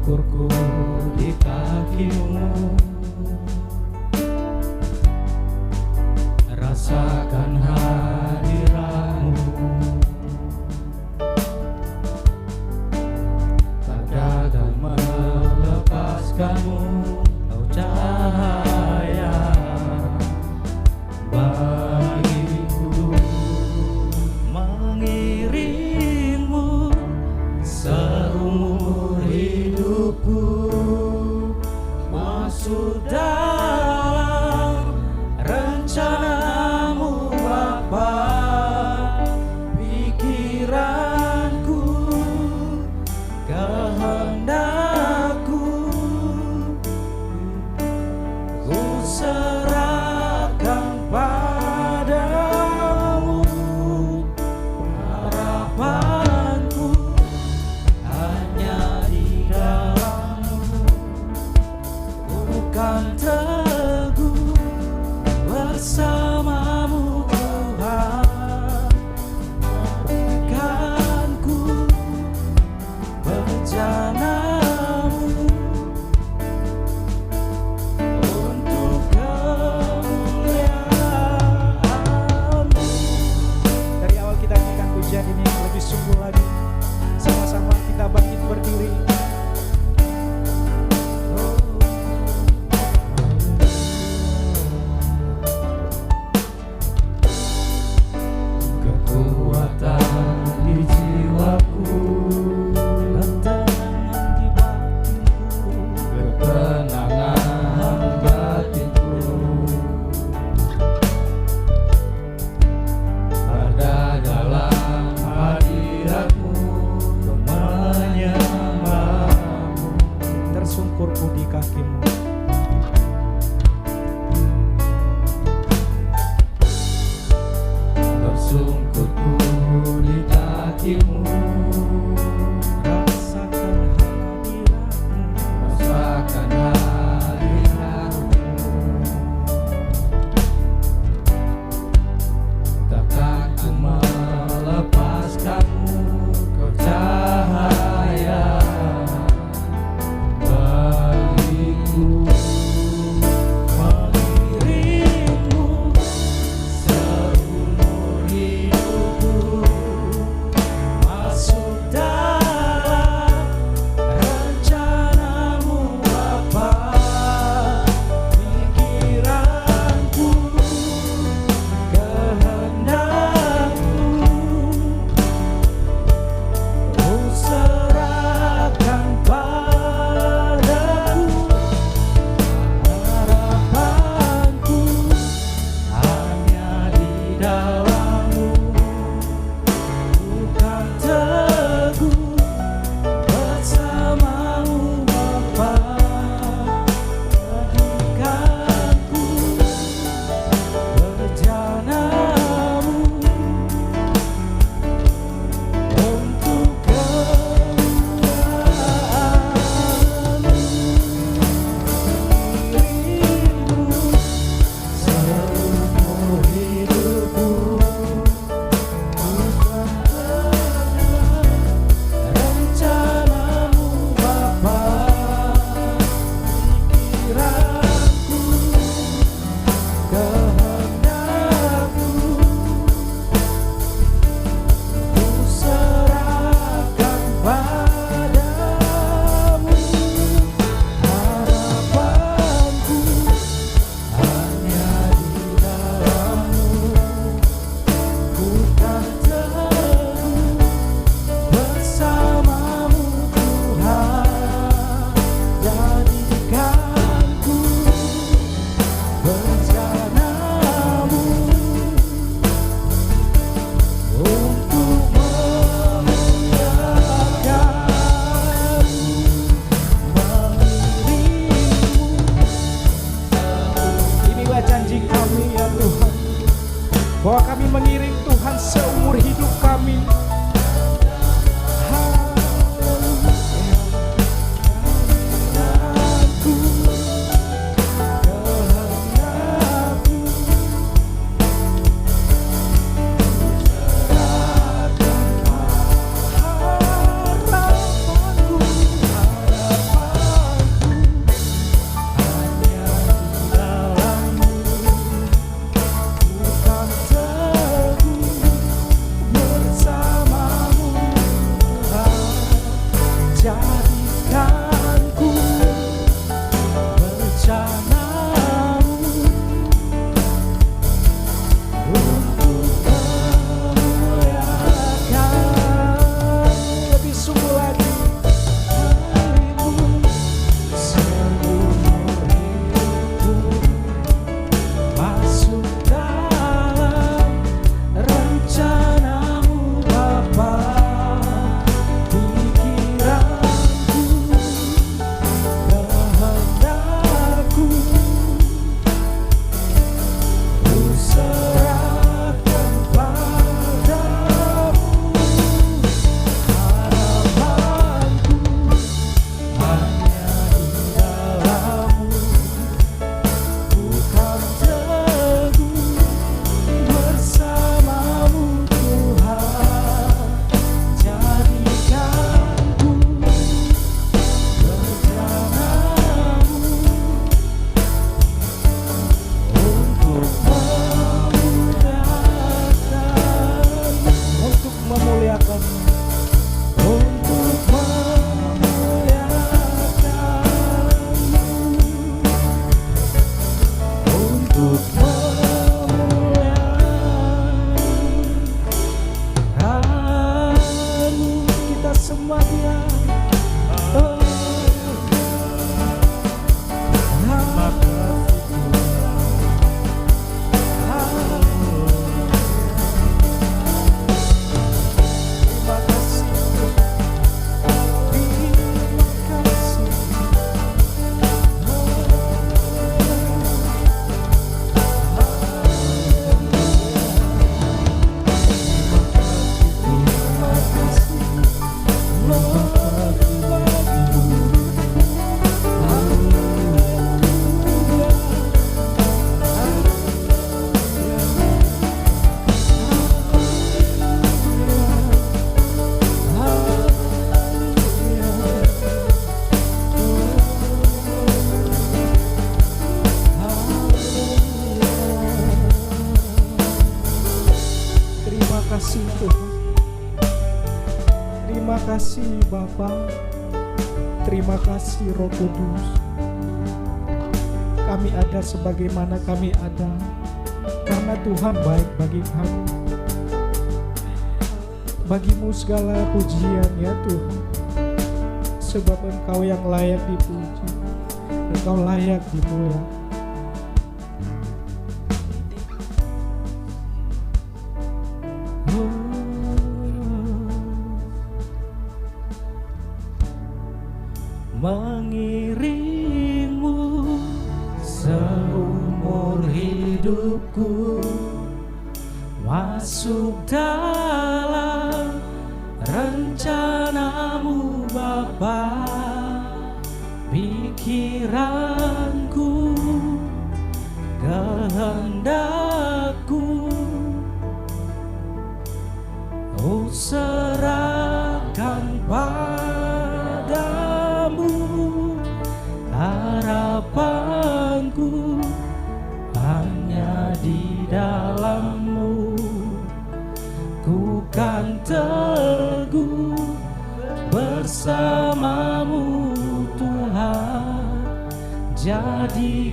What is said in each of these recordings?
syukurku di kakimu. Rasakan hadiratmu, tak dapat melepaskanmu. Kau cahaya bagiku, mengiringmu seumur hidupku. Masuk dalam rencanamu Bapa, pikiranku, kehendakku, ku serahkan padamu. Harapanku hanya di dalammu, bukan jadikanku bencanamu untuk memuliakan lebih sungguh lagi harimu seumur hidupku masuk dalam rencanamu Bapa. Terima kasih Bapa, terima kasih Roh Kudus. Kami ada sebagaimana kami ada karena Tuhan baik bagi kami. Bagimu segala pujian ya Tuhan, sebab Engkau yang layak dipuji, Engkau layak dimuliakan. Mengiringmu seumur hidupku masuk dalam rencanamu Bapa. Pikiranku, kehendakku oh serahkan harapanku hanya di dalam-Mu. Ku kan teguh bersama-Mu Tuhan. Jadikanku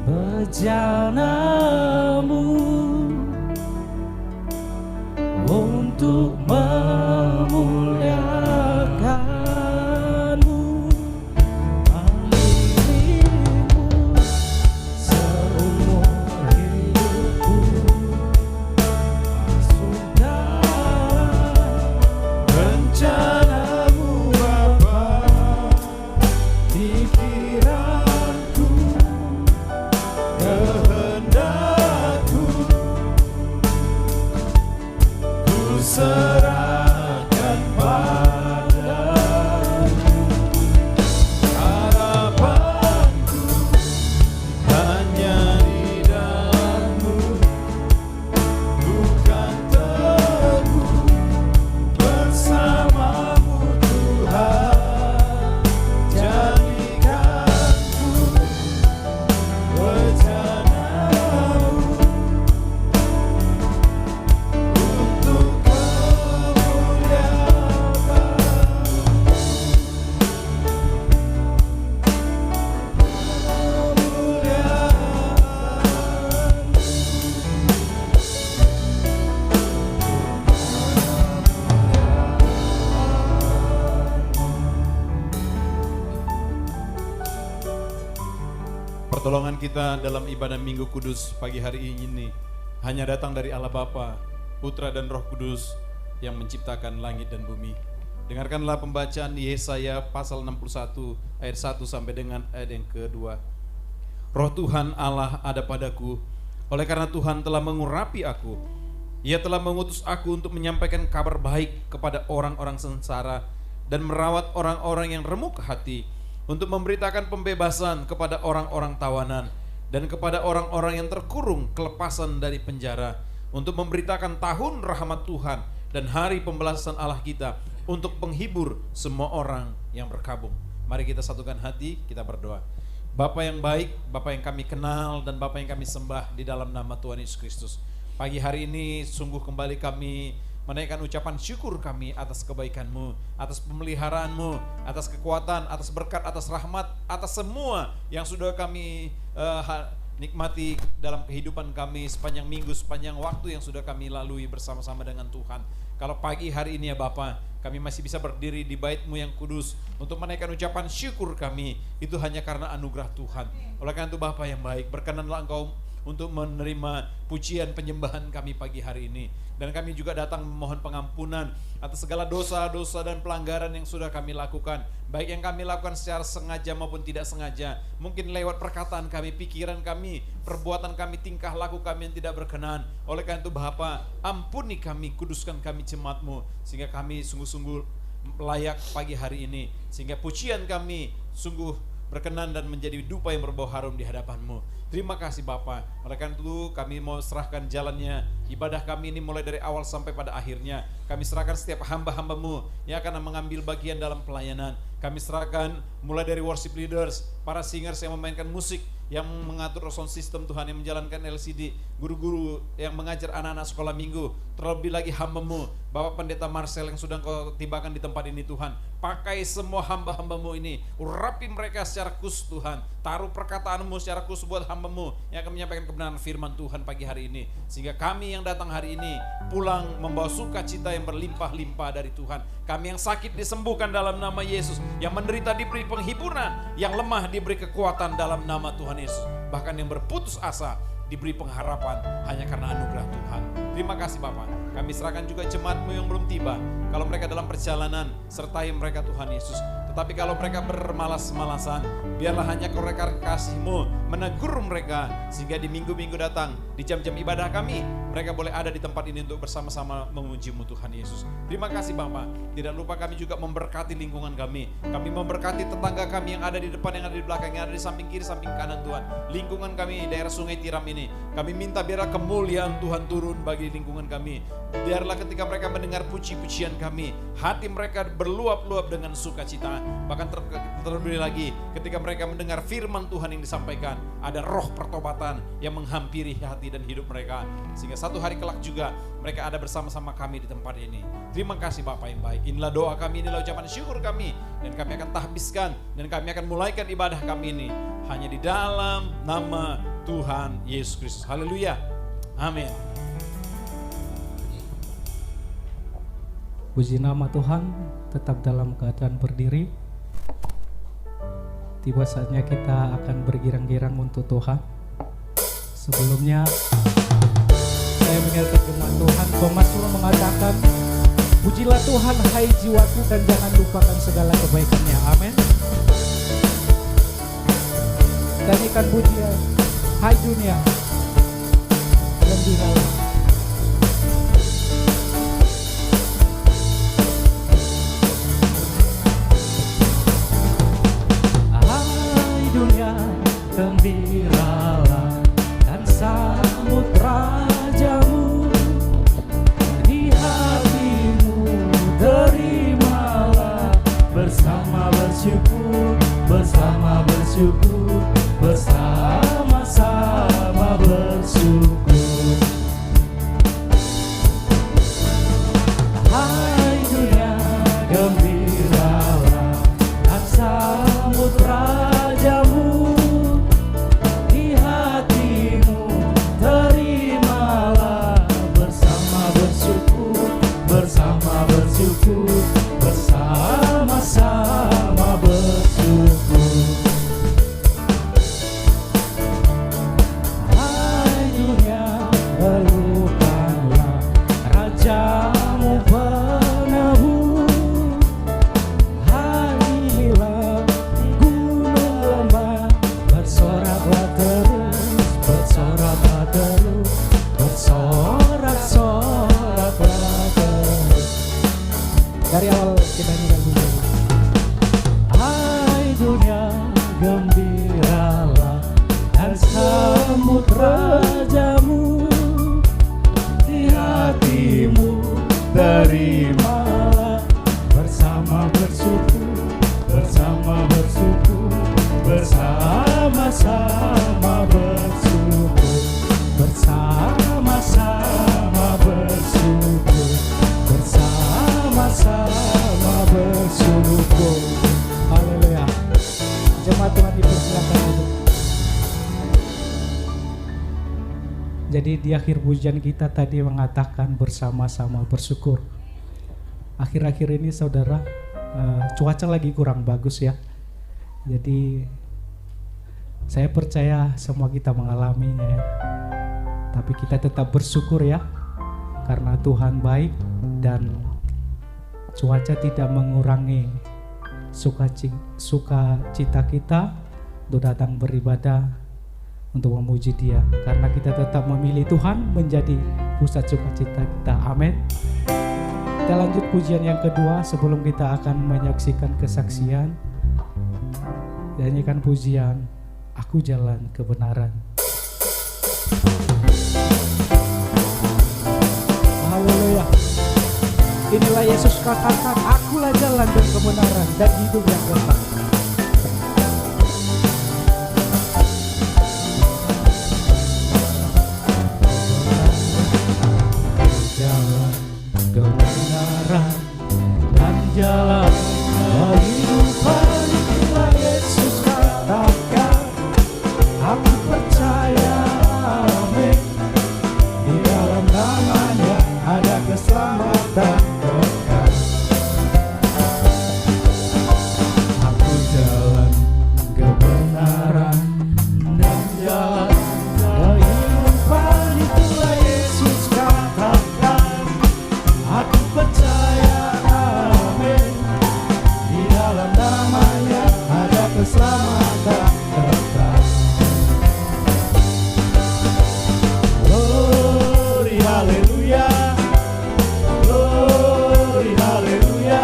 bejana-Mu untuk memuliakan kehendakku Pertolongan kita dalam ibadah Minggu Kudus pagi hari ini hanya datang dari Allah Bapa, Putra dan Roh Kudus yang menciptakan langit dan bumi. Dengarkanlah pembacaan Yesaya pasal 61 ayat 1 sampai dengan ayat yang kedua. Roh Tuhan Allah ada padaku, oleh karena Tuhan telah mengurapi aku. Ia telah mengutus aku untuk menyampaikan kabar baik kepada orang-orang sengsara dan merawat orang-orang yang remuk hati, untuk memberitakan pembebasan kepada orang-orang tawanan dan kepada orang-orang yang terkurung kelepasan dari penjara, untuk memberitakan tahun rahmat Tuhan dan hari pembalasan Allah kita, untuk penghibur semua orang yang berkabung. Mari kita satukan hati, kita berdoa. Bapa yang baik, Bapa yang kami kenal dan Bapa yang kami sembah di dalam nama Tuhan Yesus Kristus. Pagi hari ini sungguh kembali kami menaikkan ucapan syukur kami atas kebaikan-Mu, atas pemeliharaan-Mu, atas kekuatan, atas berkat, atas rahmat, atas semua yang sudah kami nikmati dalam kehidupan kami sepanjang minggu, sepanjang waktu yang sudah kami lalui bersama-sama dengan Tuhan. Kalau pagi hari ini ya Bapa, kami masih bisa berdiri di bait-Mu yang kudus untuk menaikkan ucapan syukur kami, itu hanya karena anugerah Tuhan. Oleh karena itu Bapa yang baik, berkenanlah Engkau untuk menerima pujian penyembahan kami pagi hari ini. Dan kami juga datang memohon pengampunan atas segala dosa-dosa dan pelanggaran yang sudah kami lakukan, baik yang kami lakukan secara sengaja maupun tidak sengaja, mungkin lewat perkataan kami, pikiran kami, perbuatan kami, tingkah laku kami yang tidak berkenan. Oleh karena itu Bapa, ampuni kami, kuduskan kami jemaat-Mu, sehingga kami sungguh-sungguh layak pagi hari ini, sehingga pujian kami sungguh berkenan dan menjadi dupa yang berbau harum di hadapan-Mu. Terima kasih Bapa. Oleh karena itu kami mau serahkan jalannya ibadah kami ini mulai dari awal sampai pada akhirnya. Kami serahkan setiap hamba-hamba-Mu yang akan mengambil bagian dalam pelayanan. Kami serahkan mulai dari worship leaders, para singers yang memainkan musik, yang mengatur sound system Tuhan, yang menjalankan LCD, guru-guru yang mengajar anak-anak sekolah minggu, terlebih lagi hamba-Mu, Bapak Pendeta Marcel yang sudah Kau tibakan di tempat ini Tuhan. Pakai semua hamba-hamba-Mu ini, urapi mereka secara khusus Tuhan. Taruh perkataan-Mu secara khusus buat hamba-Mu yang akan menyampaikan kebenaran firman Tuhan pagi hari ini, sehingga kami yang datang hari ini pulang membawa sukacita yang berlimpah-limpah dari Tuhan. Kami yang sakit disembuhkan dalam nama Yesus, yang menderita diberi penghiburan, yang lemah diberi kekuatan dalam nama Tuhan Yesus, bahkan yang berputus asa diberi pengharapan hanya karena anugerah Tuhan. Terima kasih Bapak. Kami serahkan juga jemaat-Mu yang belum tiba. Kalau mereka dalam perjalanan, sertai mereka Tuhan Yesus. Tetapi kalau mereka bermalas-malasan, biarlah hanya Kau-Rekan kasih-Mu menegur mereka, sehingga di minggu-minggu datang, di jam-jam ibadah kami, mereka boleh ada di tempat ini untuk bersama-sama memuji-Mu Tuhan Yesus. Terima kasih Bapak. Tidak lupa kami juga memberkati lingkungan kami. Kami memberkati tetangga kami yang ada di depan, yang ada di belakang, yang ada di samping kiri, samping kanan Tuhan. Lingkungan kami daerah Sungai Tiram ini, kami minta biarlah kemuliaan Tuhan turun bagi lingkungan kami. Biarlah ketika mereka mendengar puji-pujian kami, hati mereka berluap-luap dengan sukacita. Bahkan terlebih lagi ketika mereka mendengar firman Tuhan yang disampaikan, ada roh pertobatan yang menghampiri hati dan hidup mereka, sehingga satu hari kelak juga mereka ada bersama-sama kami di tempat ini. Terima kasih Bapak yang baik. Inilah doa kami, inilah ucapan syukur kami, dan kami akan tahbiskan dan kami akan mulaikan ibadah kami ini hanya di dalam nama Tuhan Yesus Kristus. Haleluya. Amin. Puji nama Tuhan. Tetap dalam keadaan berdiri. Tiba saatnya kita akan bergirang-girang untuk Tuhan. Sebelumnya saya mengingatkan firman Tuhan, Mazmur mengatakan, pujilah Tuhan hai jiwaku dan jangan lupakan segala kebaikannya. Amin. Nyanyikan pujian, hai dunia, gembiralah. Gembiralah dan sambut Rajamu, di hatimu terimalah bersama bersyukur, bersama bersyukur, bersama-sama bersyukur. Hai dunia, gembiralah dan sambut Rajamu, bersama bersyukur, bersama-sama bersyukur. Dari awal kita nyanyikan dulu. Hai dunia, gembiralah dan sambut rajamu. Di hatimu terimalah bersama bersyukur, bersama bersyukur, bersama-sama bersyukur, bersama-sama bersyukur, bersama-sama bersyukur. Haleluya. Jemaat Tuhan dipersilakan duduk. Jadi di akhir pujian kita tadi mengatakan bersama-sama bersyukur. Akhir-akhir ini saudara, cuaca lagi kurang bagus ya. Jadi saya percaya semua kita mengalaminya ya. Tapi kita tetap bersyukur ya. Karena Tuhan baik dan cuaca tidak mengurangi sukacita kita untuk datang beribadah, untuk memuji Dia, karena kita tetap memilih Tuhan menjadi pusat sukacita kita. Amin. Kita lanjut pujian yang kedua sebelum kita akan menyaksikan kesaksian. Nyanyikan pujian Aku Jalan Kebenaran. Haleluya. Inilah Yesus katakan, akulah jalan dan kebenaran dan hidup yang kekal. Jalan kebenaran dan jalan kehidupan, itulah Yesus katakan. Aku percaya, amin. Di dalam namanya ada keselamatan kekal. Aku jalan kebenaran dan jalan kehidupan, itulah Yesus katakan. Aku percaya, amin. Di dalam namanya ada keselamatan kekal. Glory, haleluya. Glory, haleluya.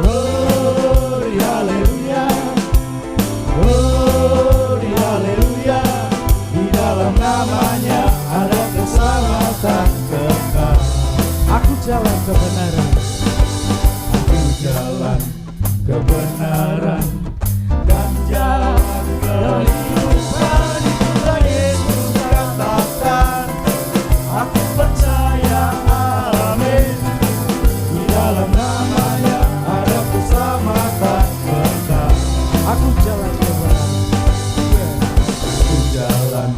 Glory, haleluya. Glory, haleluya. Di dalam namanya ada keselamatan kekal. Aku jalan kebenaran. Aku jalan kebenaran dan jalan kehidupan, itulah Yesus katakan. Aku percaya, amin. Di dalam namanya ada keselamatan kekal. Aku jalan kebenaran. Aku jalan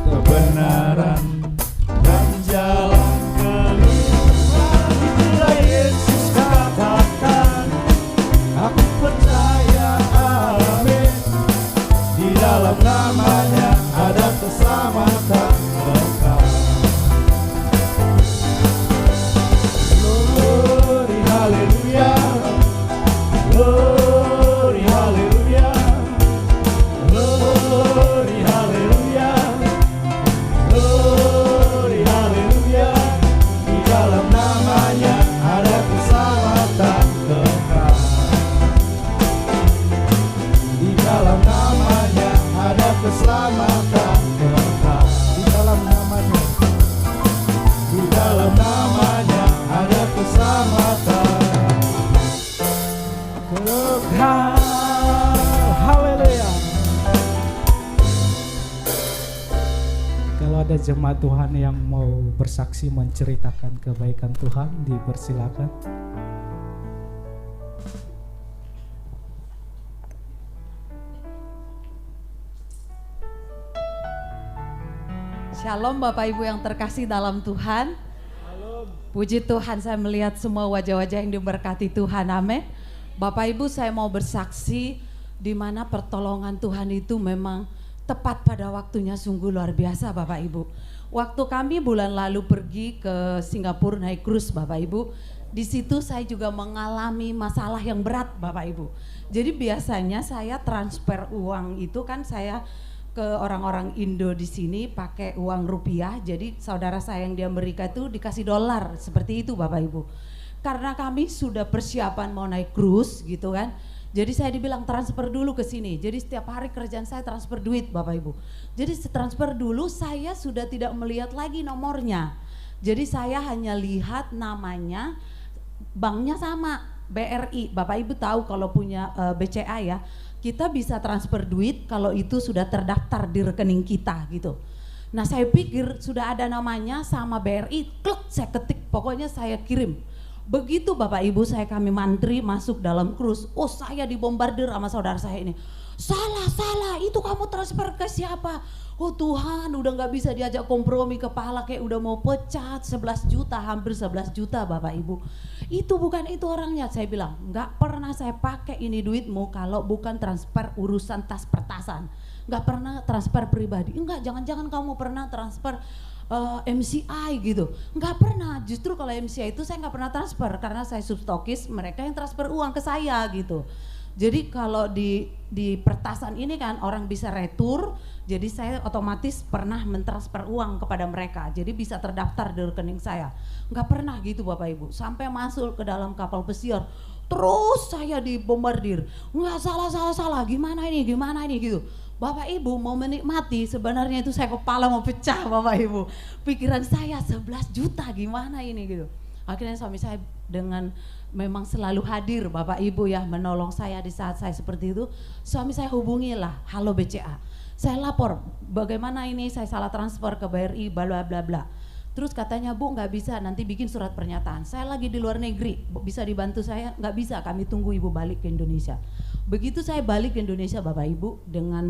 kebenaran dan jalan kehidupan, itulah Yesus katakan. Aku percaya, amin. Di dalam namanya ada keselamatan kekal. Glory, haleluya. Glory, haleluya. Glory, haleluya. Glory, haleluya. Di dalam namanya ada keselamatan kekal. Di dalam namanya ada keselamatan kekal. Di dalam namanya. Di dalam namanya ada keselamatan kekal. Haleluya. Kalau ada jemaat Tuhan yang mau bersaksi menceritakan kebaikan Tuhan, dipersilakan. Shalom Bapak Ibu yang terkasih dalam Tuhan. Puji Tuhan, saya melihat semua wajah-wajah yang diberkati Tuhan, amin. Bapak Ibu, saya mau bersaksi di mana pertolongan Tuhan itu memang tepat pada waktunya, sungguh luar biasa Bapak Ibu. Waktu kami bulan lalu pergi ke Singapura naik cruise Bapak Ibu, di situ saya juga mengalami masalah yang berat Bapak Ibu. Jadi biasanya saya transfer uang itu kan saya ke orang-orang Indo di sini pakai uang rupiah, jadi saudara saya yang di Amerika itu dikasih dolar, seperti itu Bapak Ibu. karena kami sudah persiapan mau naik cruise gitu kan. Jadi saya dibilang transfer dulu ke sini. Jadi setiap hari kerjaan saya transfer duit Bapak Ibu. Jadi transfer dulu, saya sudah tidak melihat lagi nomornya. Jadi saya hanya lihat namanya, banknya sama, BRI. Bapak Ibu tahu kalau punya BCA ya, kita bisa transfer duit kalau itu sudah terdaftar di rekening kita gitu. Nah saya pikir sudah ada namanya sama BRI, klik saya ketik, pokoknya saya kirim. Begitu Bapak Ibu kami mantri masuk dalam cruise, oh saya dibombardir sama saudara saya ini. Salah, itu kamu transfer ke siapa? Oh Tuhan, udah gak bisa diajak kompromi, kepala kayak udah mau pecah, 11 juta, hampir 11 juta Bapak Ibu. Itu bukan itu orangnya, saya bilang, gak pernah saya pakai ini duitmu kalau bukan transfer urusan tas pertasan. Gak pernah transfer pribadi, enggak, jangan-jangan kamu pernah transfer MCI gitu, nggak pernah. Justru kalau MCI itu saya nggak pernah transfer karena saya substokis, mereka yang transfer uang ke saya gitu. Jadi kalau di pertasan ini kan orang bisa retur, jadi saya otomatis pernah mentransfer uang kepada mereka, jadi bisa terdaftar di rekening saya. Nggak pernah gitu Bapak Ibu, sampai masuk ke dalam kapal pesiar, terus saya dibombardir, nggak salah, gimana ini gitu. Bapak Ibu mau menikmati, sebenarnya itu saya kepala mau pecah Bapak Ibu. Pikiran saya 11 juta gimana ini gitu. Akhirnya suami saya dengan memang selalu hadir Bapak Ibu ya, menolong saya di saat saya seperti itu. Suami saya hubungilah, halo BCA. Saya lapor bagaimana ini saya salah transfer ke BRI bla bla bla. Terus katanya Bu nggak bisa, nanti bikin surat pernyataan. Saya lagi di luar negeri, bisa dibantu saya? Nggak bisa, kami tunggu Ibu balik ke Indonesia. Begitu saya balik ke Indonesia Bapak Ibu dengan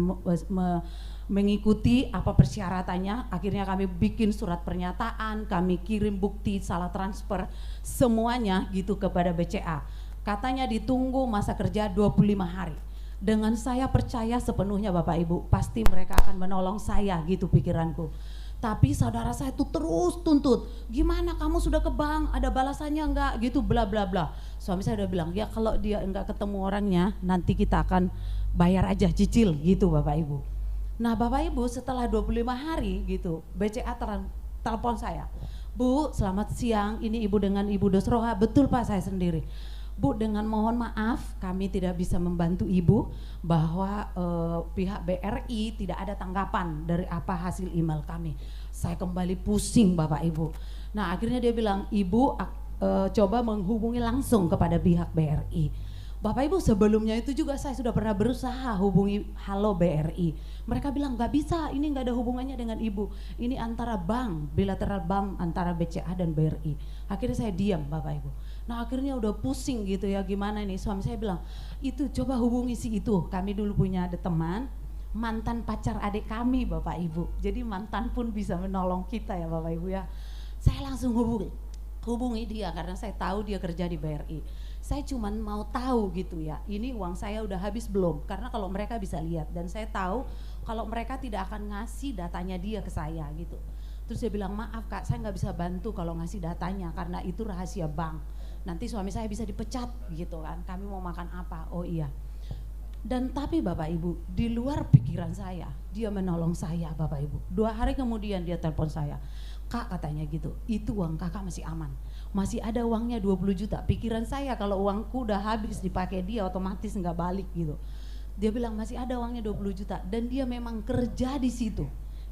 mengikuti apa persyaratannya, akhirnya kami bikin surat pernyataan, kami kirim bukti salah transfer semuanya gitu kepada BCA. Katanya ditunggu masa kerja 25 hari. Dengan saya percaya sepenuhnya Bapak Ibu, pasti mereka akan menolong saya gitu pikiranku. Tapi saudara saya tuh terus tuntut, gimana kamu sudah ke bank, ada balasannya enggak gitu bla bla bla. Suami saya udah bilang, ya kalau dia enggak ketemu orangnya nanti kita akan bayar aja cicil gitu Bapak Ibu. Nah Bapak Ibu setelah 25 hari gitu, BCA telepon saya, Bu selamat siang, ini Ibu dengan Ibu Dosroha. Betul Pak, saya sendiri. Bu, dengan mohon maaf kami tidak bisa membantu Ibu bahwa pihak BRI tidak ada tanggapan dari apa hasil email kami. Saya kembali pusing Bapak Ibu. Nah akhirnya dia bilang, Ibu coba menghubungi langsung kepada pihak BRI. Bapak Ibu sebelumnya itu juga saya sudah pernah berusaha hubungi halo BRI. Mereka bilang nggak bisa, ini nggak ada hubungannya dengan Ibu. Ini antara bank, bilateral bank antara BCA dan BRI. Akhirnya saya diam Bapak Ibu. Nah akhirnya udah pusing gitu ya, gimana ini. Suami saya bilang, itu coba hubungi si itu. Kami dulu punya ada teman, mantan pacar adik kami Bapak Ibu. Jadi mantan pun bisa menolong kita ya Bapak Ibu ya. Saya langsung hubungi dia karena saya tahu dia kerja di BRI. Saya cuman mau tahu gitu ya, ini uang saya udah habis belum? Karena kalau mereka bisa lihat, dan saya tahu kalau mereka tidak akan ngasih datanya dia ke saya gitu. Terus dia bilang, maaf Kak, saya nggak bisa bantu kalau ngasih datanya karena itu rahasia bank. Nanti suami saya bisa dipecat gitu kan, kami mau makan apa? Oh iya. Dan tapi Bapak Ibu, di luar pikiran saya, dia menolong saya Bapak Ibu. 2 hari kemudian dia telepon saya, Kak katanya gitu, itu uang kakak masih aman. Masih ada uangnya 20 juta. Pikiran saya kalau uangku udah habis dipakai dia otomatis nggak balik gitu. Dia bilang masih ada uangnya 20 juta dan dia memang kerja di situ.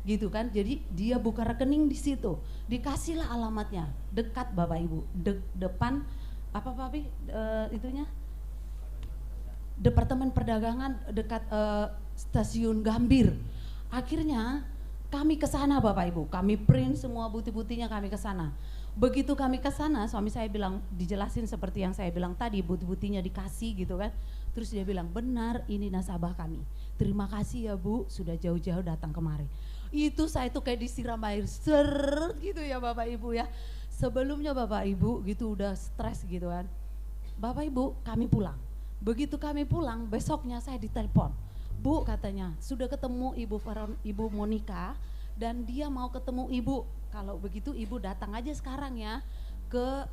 Gitu kan. Jadi dia buka rekening di situ. Dikasihlah alamatnya dekat Bapak Ibu. Depan apa Papi itunya? Departemen Perdagangan dekat stasiun Gambir. Akhirnya kami ke sana Bapak Ibu. Kami print semua bukti-buktinya, kami ke sana. Begitu kami ke sana, suami saya bilang, dijelasin seperti yang saya bilang tadi, bukti-buktinya dikasih gitu kan. Terus dia bilang, benar ini nasabah kami. Terima kasih ya Bu, sudah jauh-jauh datang kemari. Itu saya tuh kayak disiram air seret gitu ya Bapak Ibu ya. Sebelumnya Bapak Ibu gitu udah stres gitu kan. Bapak Ibu kami pulang. Begitu kami pulang, besoknya saya ditelepon. Bu katanya, sudah ketemu Ibu Monica dan dia mau ketemu Ibu. Kalau begitu Ibu datang aja sekarang ya ke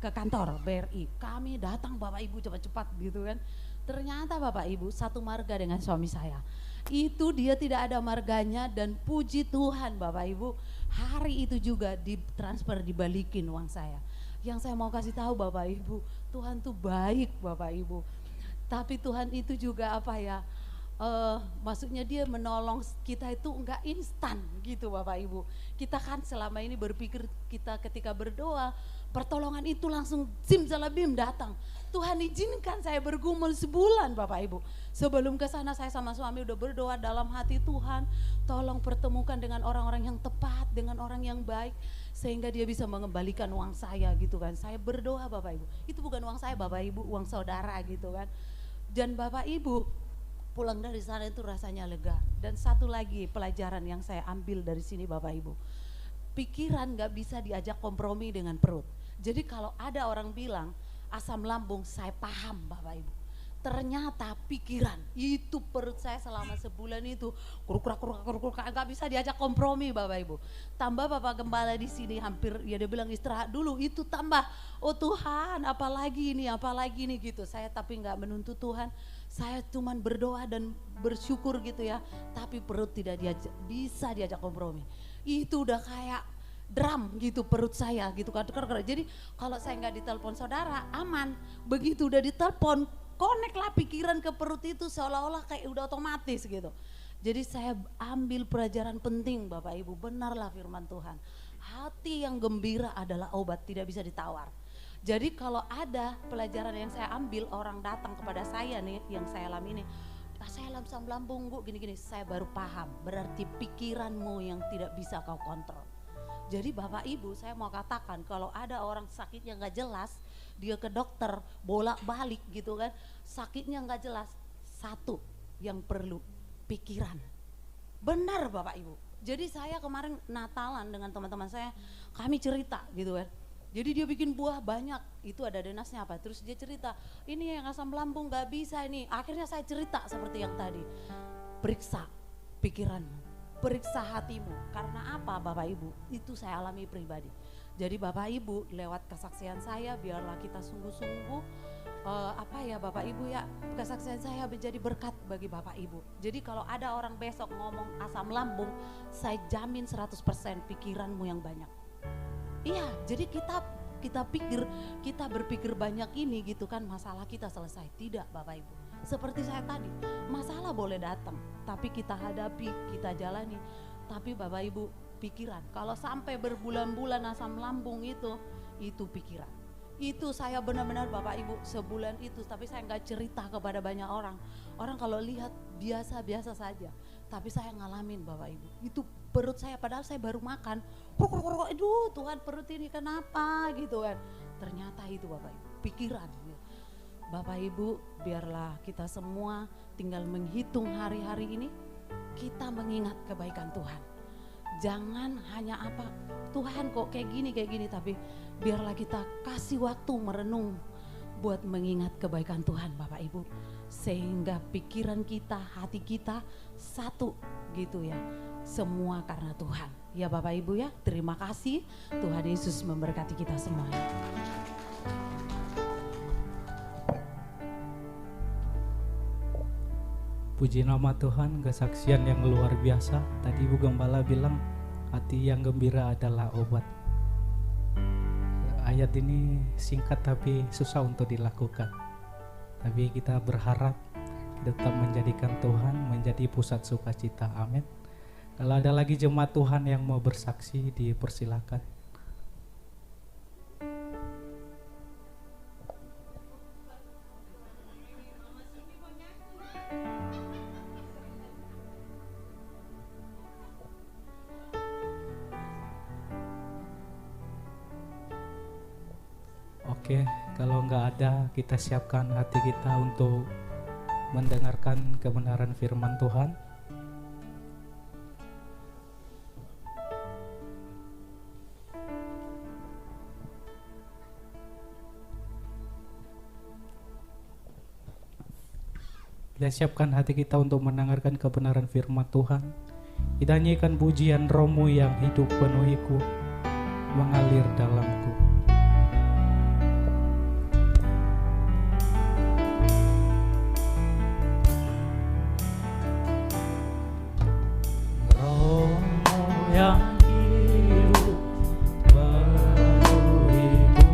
kantor BRI. Kami datang Bapak Ibu cepat-cepat gitu kan. Ternyata Bapak Ibu satu marga dengan suami saya. Itu dia tidak ada marganya dan puji Tuhan Bapak Ibu, hari itu juga ditransfer, dibalikin uang saya. Yang saya mau kasih tahu Bapak Ibu, Tuhan tuh baik Bapak Ibu. Tapi Tuhan itu juga apa ya, maksudnya dia menolong kita itu enggak instan gitu Bapak Ibu. Kita kan selama ini berpikir kita ketika berdoa, pertolongan itu langsung simsalabim datang. Tuhan izinkan saya bergumul sebulan Bapak Ibu. Sebelum ke sana saya sama suami udah berdoa dalam hati, Tuhan tolong pertemukan dengan orang-orang yang tepat, dengan orang yang baik, sehingga dia bisa mengembalikan uang saya gitu kan. Saya berdoa Bapak Ibu, itu bukan uang saya Bapak Ibu, uang saudara gitu kan. Dan Bapak Ibu pulang dari sana itu rasanya lega. Dan satu lagi pelajaran yang saya ambil dari sini Bapak Ibu, pikiran gak bisa diajak kompromi dengan perut. Jadi kalau ada orang bilang asam lambung, saya paham Bapak Ibu. Ternyata pikiran itu, perut saya selama sebulan itu kuruk gak bisa diajak kompromi Bapak Ibu. Tambah Bapak Gembala di sini hampir ya dia bilang istirahat dulu, itu tambah oh Tuhan apalagi ini gitu. Saya tapi nggak menuntut Tuhan, saya cuman berdoa dan bersyukur gitu ya. Tapi perut tidak bisa diajak kompromi. Itu udah kayak drum gitu perut saya gitu kan. Jadi kalau saya nggak ditelepon saudara aman, begitu udah ditelepon connect lah pikiran ke perut itu seolah-olah kayak udah otomatis gitu. Jadi saya ambil pelajaran penting Bapak Ibu, benarlah firman Tuhan. Hati yang gembira adalah obat, tidak bisa ditawar. Jadi kalau ada pelajaran yang saya ambil, orang datang kepada saya nih yang saya alami ini, saya asam lambung Bu gini-gini, saya baru paham berarti pikiranmu yang tidak bisa kau kontrol. Jadi Bapak Ibu saya mau katakan kalau ada orang sakitnya gak jelas, dia ke dokter bolak-balik gitu kan, sakitnya gak jelas, satu yang perlu pikiran. Benar Bapak Ibu. Jadi saya kemarin Natalan dengan teman-teman saya, kami cerita gitu kan. Jadi dia bikin buah banyak, itu ada denasnya apa, terus dia cerita, ini yang asam lambung gak bisa ini. Akhirnya saya cerita seperti yang tadi, periksa pikiranmu, periksa hatimu. Karena apa Bapak Ibu, itu saya alami pribadi. Jadi Bapak Ibu lewat kesaksian saya biarlah kita sungguh-sungguh Bapak Ibu ya, kesaksian saya menjadi berkat bagi Bapak Ibu. Jadi kalau ada orang besok ngomong asam lambung, saya jamin 100% pikiranmu yang banyak. Iya, jadi kita berpikir banyak ini gitu kan, masalah kita selesai. Tidak Bapak Ibu, seperti saya tadi, masalah boleh datang tapi kita hadapi, kita jalani. Tapi Bapak Ibu pikiran, kalau sampai berbulan-bulan asam lambung itu pikiran. Itu saya benar-benar Bapak Ibu sebulan itu, tapi saya nggak cerita kepada banyak orang. Orang kalau lihat biasa-biasa saja, tapi saya ngalamin Bapak Ibu. Itu perut saya padahal saya baru makan, aduh Tuhan perut ini kenapa gitu kan. Ternyata itu Bapak Ibu pikiran. Bapak Ibu biarlah kita semua tinggal menghitung hari-hari ini, kita mengingat kebaikan Tuhan. Jangan hanya Tuhan kok kayak gini, tapi biarlah kita kasih waktu merenung buat mengingat kebaikan Tuhan Bapak Ibu. Sehingga pikiran kita, hati kita satu gitu ya. Semua karena Tuhan. Ya Bapak Ibu ya, terima kasih. Tuhan Yesus memberkati kita semuanya. Puji nama Tuhan, kesaksian yang luar biasa. Tadi Ibu Gembala bilang hati yang gembira adalah obat. Ayat ini singkat tapi susah untuk dilakukan. Tapi kita berharap tetap menjadikan Tuhan menjadi pusat sukacita. Amin. Kalau ada lagi jemaat Tuhan yang mau bersaksi, dipersilakan. Oke, kalau nggak ada, kita siapkan hati kita untuk mendengarkan kebenaran firman Tuhan. Kita siapkan hati kita untuk mendengarkan kebenaran firman Tuhan. Kita nyanyikan pujian Roh-Mu yang hidup penuhiku, mengalir dalamku. Roh-Mu yang hidup penuhiku,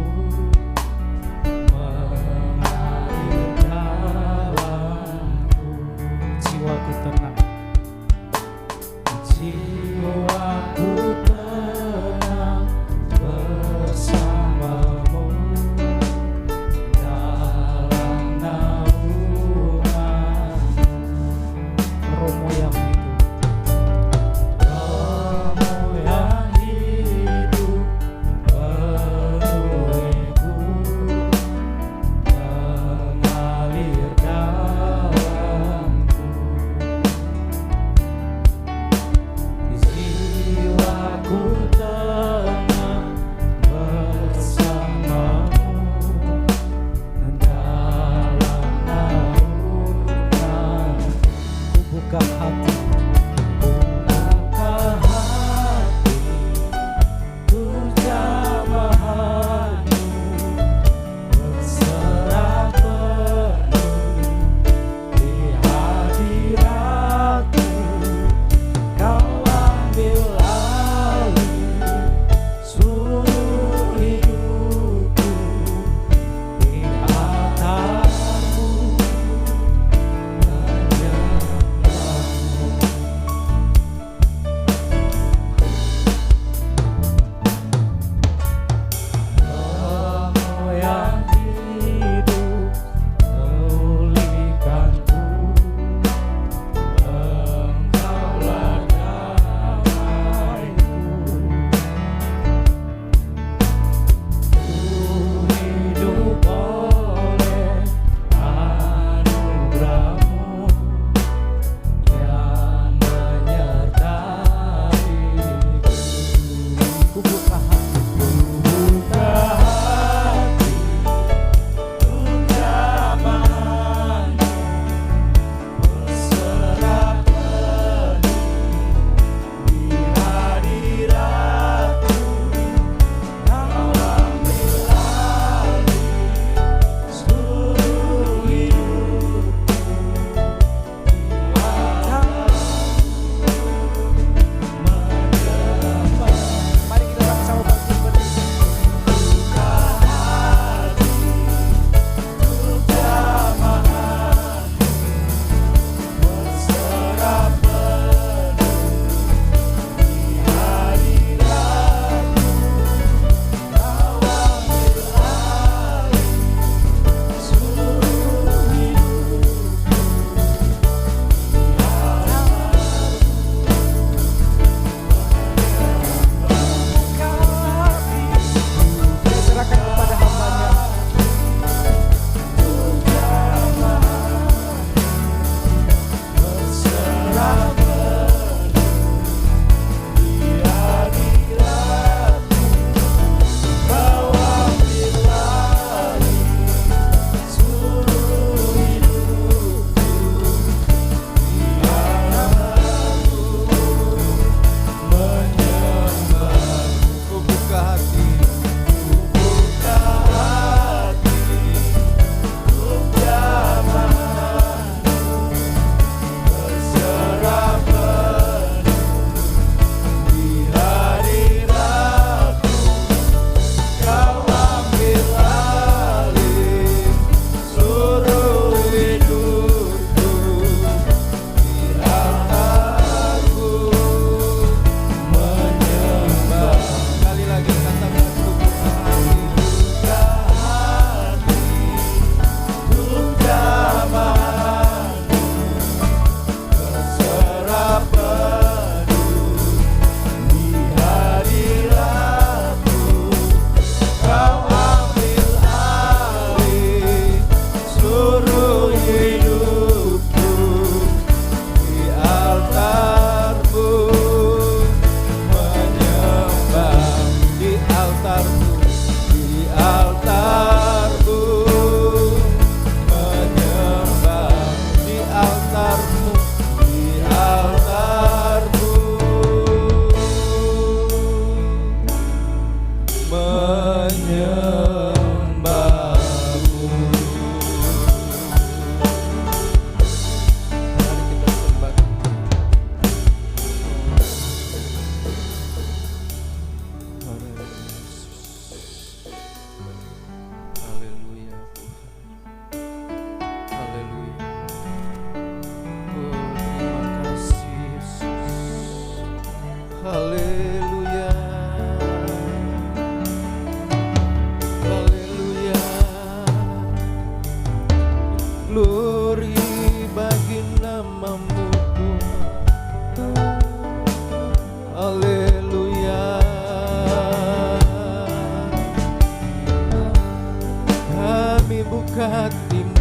mendekatimu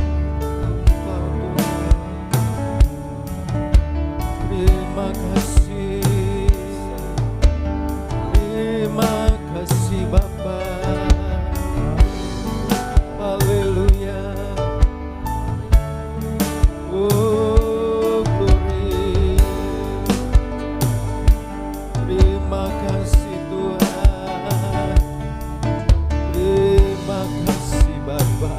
Engkau Tuhan. Terima kasih, terima kasih Bapa. Haleluya. Oh glory. Terima kasih Tuhan. Terima kasih Bapa.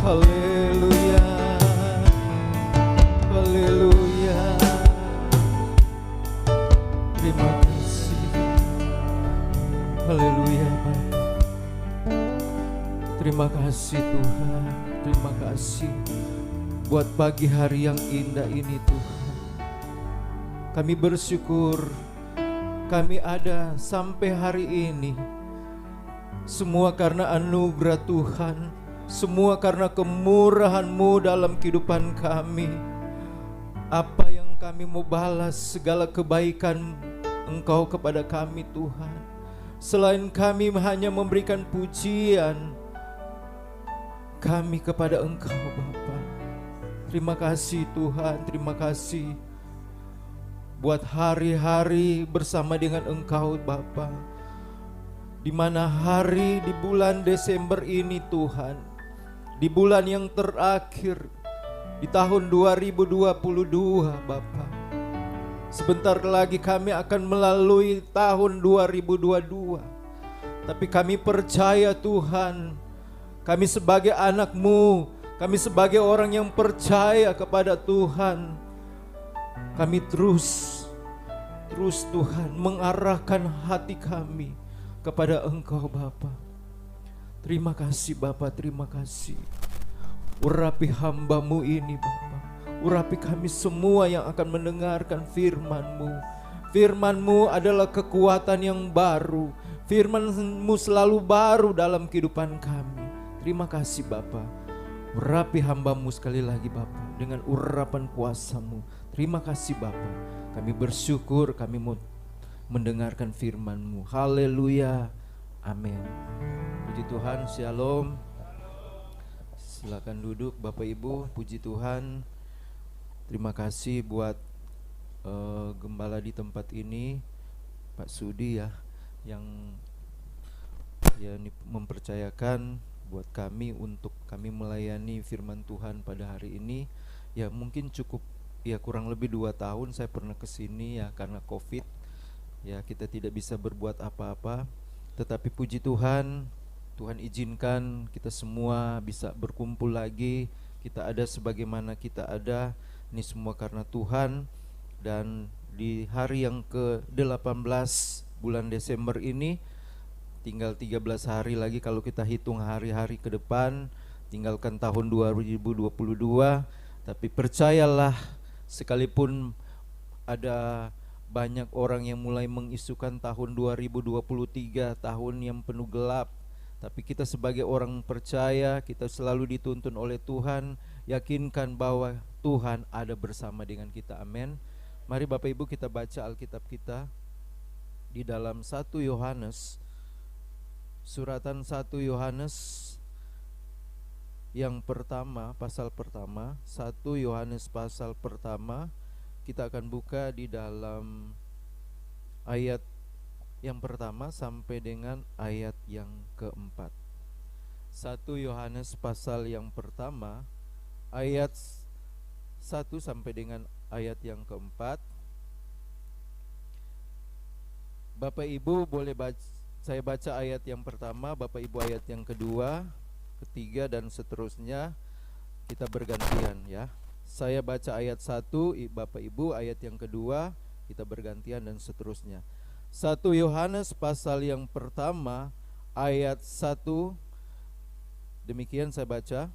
Haleluya. Haleluya. Terima kasih. Haleluya Bapa. Terima kasih Tuhan. Terima kasih buat pagi hari yang indah ini Tuhan. Kami bersyukur kami ada sampai hari ini. Semua karena anugerah Tuhan, semua karena kemurahan-Mu dalam kehidupan kami. Apa yang kami mau balas segala kebaikan Engkau kepada kami Tuhan. Selain kami hanya memberikan pujian kami kepada Engkau Bapa. Terima kasih Tuhan, terima kasih buat hari-hari bersama dengan Engkau Bapa. Di mana hari di bulan Desember ini Tuhan, di bulan yang terakhir di tahun 2022 Bapa. Sebentar lagi kami akan melalui tahun 2022. Tapi kami percaya Tuhan, kami sebagai anak-Mu, kami sebagai orang yang percaya kepada Tuhan, kami terus Tuhan mengarahkan hati kami kepada Engkau Bapa. Terima kasih Bapa, terima kasih. Urapi hamba-Mu ini Bapa. Urapi kami semua yang akan mendengarkan firman-Mu. Firman-Mu adalah kekuatan yang baru. Firman-Mu selalu baru dalam kehidupan kami. Terima kasih Bapa. Urapi hamba-Mu sekali lagi Bapa dengan urapan kuasa-Mu. Terima kasih Bapa. Kami bersyukur kami mau mendengarkan firman-Mu. Haleluya. Amin. Puji Tuhan, shalom. Silakan duduk Bapak Ibu, puji Tuhan. Terima kasih buat gembala di tempat ini, Pak Sudi ya, yang mempercayakan buat kami untuk kami melayani firman Tuhan pada hari ini. Ya mungkin cukup ya kurang lebih 2 tahun saya pernah kesini ya karena COVID. Ya kita tidak bisa berbuat apa-apa. Tetapi puji Tuhan, Tuhan izinkan kita semua bisa berkumpul lagi. Kita ada sebagaimana kita ada. Ini semua karena Tuhan. Dan di hari yang ke-18 bulan Desember ini, tinggal 13 hari lagi kalau kita hitung hari-hari ke depan, tinggalkan tahun 2022. Tapi percayalah, sekalipun ada banyak orang yang mulai mengisukan tahun 2023, tahun yang penuh gelap, tapi kita sebagai orang percaya, kita selalu dituntun oleh Tuhan. Yakinkan bahwa Tuhan ada bersama dengan kita. Amin. Mari Bapak Ibu kita baca Alkitab kita di dalam 1 Yohanes, suratan 1 Yohanes yang pertama, pasal pertama, 1 Yohanes pasal pertama. Kita akan buka di dalam ayat yang pertama sampai dengan ayat yang keempat. 1 Yohanes pasal yang pertama, ayat 1 sampai dengan ayat yang keempat. Bapak Ibu boleh saya baca ayat yang pertama, Bapak Ibu ayat yang kedua, ketiga dan seterusnya. Kita bergantian ya. Saya baca ayat 1, Bapak Ibu ayat yang kedua, kita bergantian dan seterusnya. 1 Yohanes pasal yang pertama ayat 1. Demikian saya baca.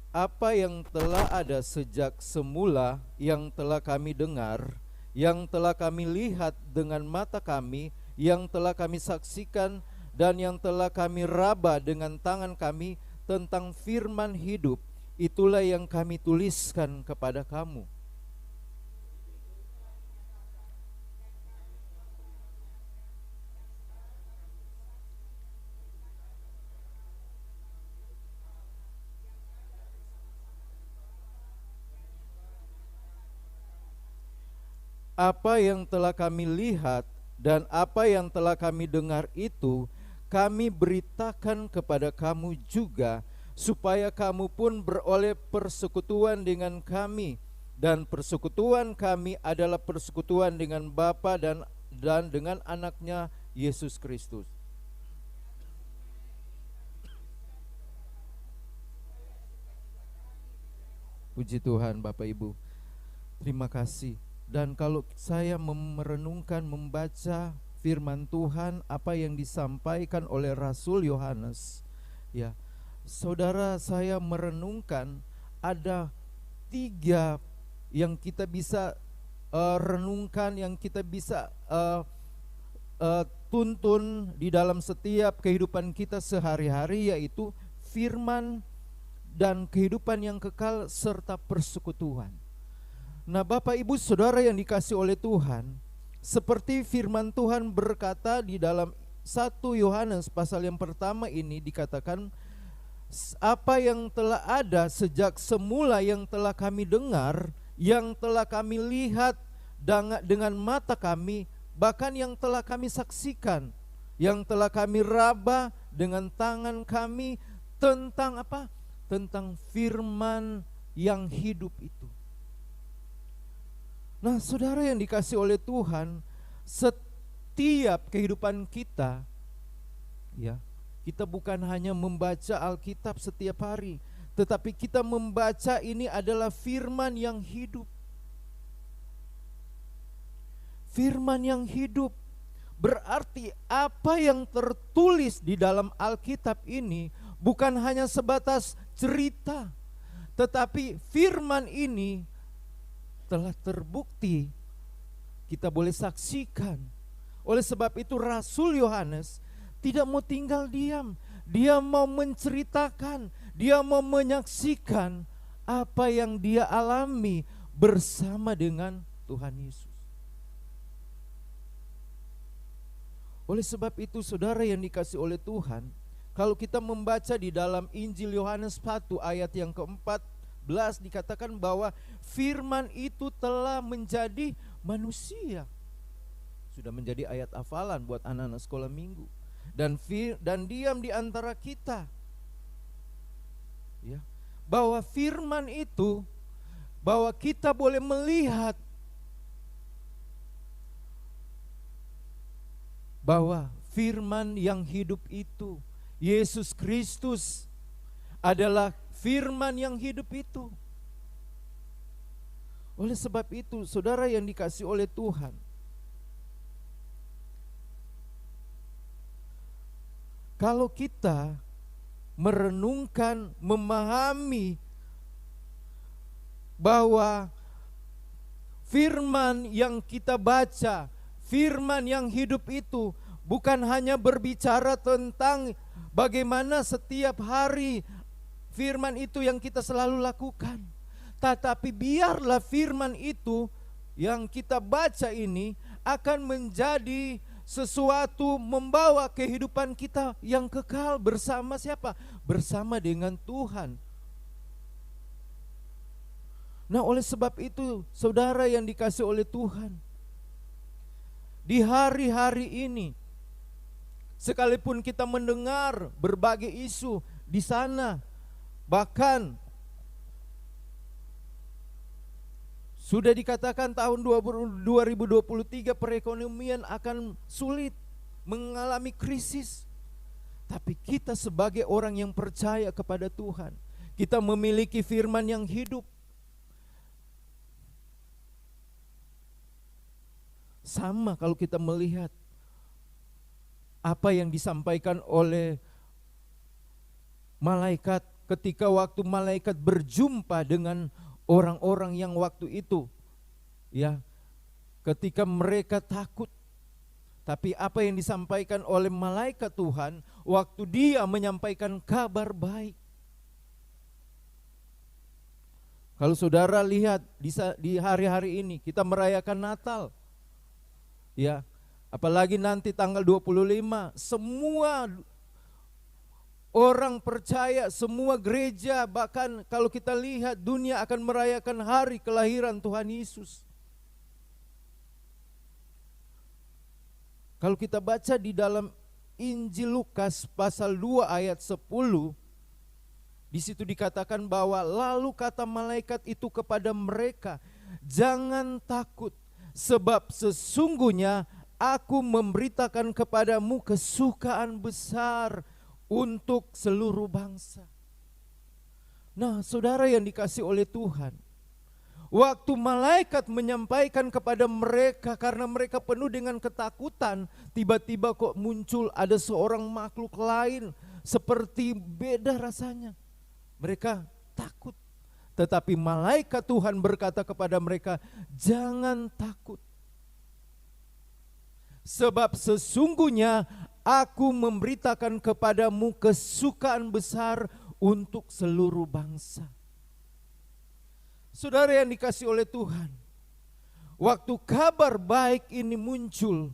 Apa yang telah ada sejak semula, yang telah kami dengar, yang telah kami lihat dengan mata kami, yang telah kami saksikan, dan yang telah kami raba dengan tangan kami tentang firman hidup, itulah yang kami tuliskan kepada kamu. apa yang telah kami lihat dan apa yang telah kami dengar itu kami beritakan kepada kamu juga, supaya kamu pun beroleh persekutuan dengan kami, dan persekutuan kami adalah persekutuan dengan Bapa dan dengan anaknya Yesus Kristus. Puji Tuhan Bapak Ibu, terima kasih. Dan kalau saya merenungkan, membaca firman Tuhan, apa yang disampaikan oleh Rasul Yohanes, ya, saudara, saya merenungkan ada 3 yang kita bisa renungkan, yang kita bisa tuntun di dalam setiap kehidupan kita sehari-hari, yaitu firman dan kehidupan yang kekal serta persekutuan. Nah, Bapak Ibu Saudara yang dikasihi oleh Tuhan, seperti firman Tuhan berkata di dalam 1 Yohanes pasal yang pertama ini, dikatakan apa yang telah ada sejak semula, yang telah kami dengar, yang telah kami lihat dengan mata kami, bahkan yang telah kami saksikan, yang telah kami raba dengan tangan kami, tentang apa? Tentang firman yang hidup itu. Nah, saudara yang dikasihi oleh Tuhan, setiap kehidupan kita, ya, kita bukan hanya membaca Alkitab setiap hari, tetapi kita membaca ini adalah firman yang hidup. Firman yang hidup berarti apa yang tertulis di dalam Alkitab ini bukan hanya sebatas cerita, tetapi firman ini telah terbukti, kita boleh saksikan. Oleh sebab itu Rasul Yohanes tidak mau tinggal diam, dia mau menceritakan, dia mau menyaksikan apa yang dia alami bersama dengan Tuhan Yesus. Oleh sebab itu saudara yang dikasihi oleh Tuhan, kalau kita membaca di dalam Injil Yohanes 1 ayat yang ke-14, dikatakan bahwa firman itu telah menjadi manusia. Sudah menjadi ayat hafalan buat anak-anak sekolah minggu. Dan diam di antara kita. Ya, bahwa firman itu, bahwa kita boleh melihat bahwa firman yang hidup itu, Yesus Kristus adalah firman yang hidup itu. Oleh sebab itu, saudara yang dikasihi oleh Tuhan, kalau kita merenungkan, memahami bahwa firman yang kita baca, firman yang hidup itu bukan hanya berbicara tentang bagaimana setiap hari firman itu yang kita selalu lakukan, tetapi biarlah firman itu yang kita baca ini akan menjadi sesuatu, membawa kehidupan kita yang kekal bersama siapa? Bersama dengan Tuhan. Nah, oleh sebab itu saudara yang dikasihi oleh Tuhan, di hari-hari ini sekalipun kita mendengar berbagai isu di sana, bahkan sudah dikatakan tahun 2023 perekonomian akan sulit, mengalami krisis. Tapi kita sebagai orang yang percaya kepada Tuhan, kita memiliki firman yang hidup. Sama kalau kita melihat apa yang disampaikan oleh malaikat ketika waktu malaikat berjumpa dengan orang-orang yang waktu itu, ya, ketika mereka takut. Tapi apa yang disampaikan oleh malaikat Tuhan waktu dia menyampaikan kabar baik. Kalau saudara lihat di hari-hari ini kita merayakan Natal, ya, apalagi nanti tanggal 25, semua orang percaya, semua gereja, bahkan kalau kita lihat dunia akan merayakan hari kelahiran Tuhan Yesus. Kalau kita baca di dalam Injil Lukas pasal 2 ayat 10, di situ dikatakan bahwa lalu kata malaikat itu kepada mereka, jangan takut, sebab sesungguhnya aku memberitakan kepadamu kesukaan besar untuk seluruh bangsa. Nah, saudara yang dikasih oleh Tuhan, waktu malaikat menyampaikan kepada mereka karena mereka penuh dengan ketakutan, tiba-tiba kok muncul ada seorang makhluk lain seperti beda rasanya. Mereka takut. Tetapi malaikat Tuhan berkata kepada mereka, jangan takut. Sebab sesungguhnya aku memberitakan kepadamu kesukaan besar untuk seluruh bangsa. Saudara yang dikasih oleh Tuhan, waktu kabar baik ini muncul,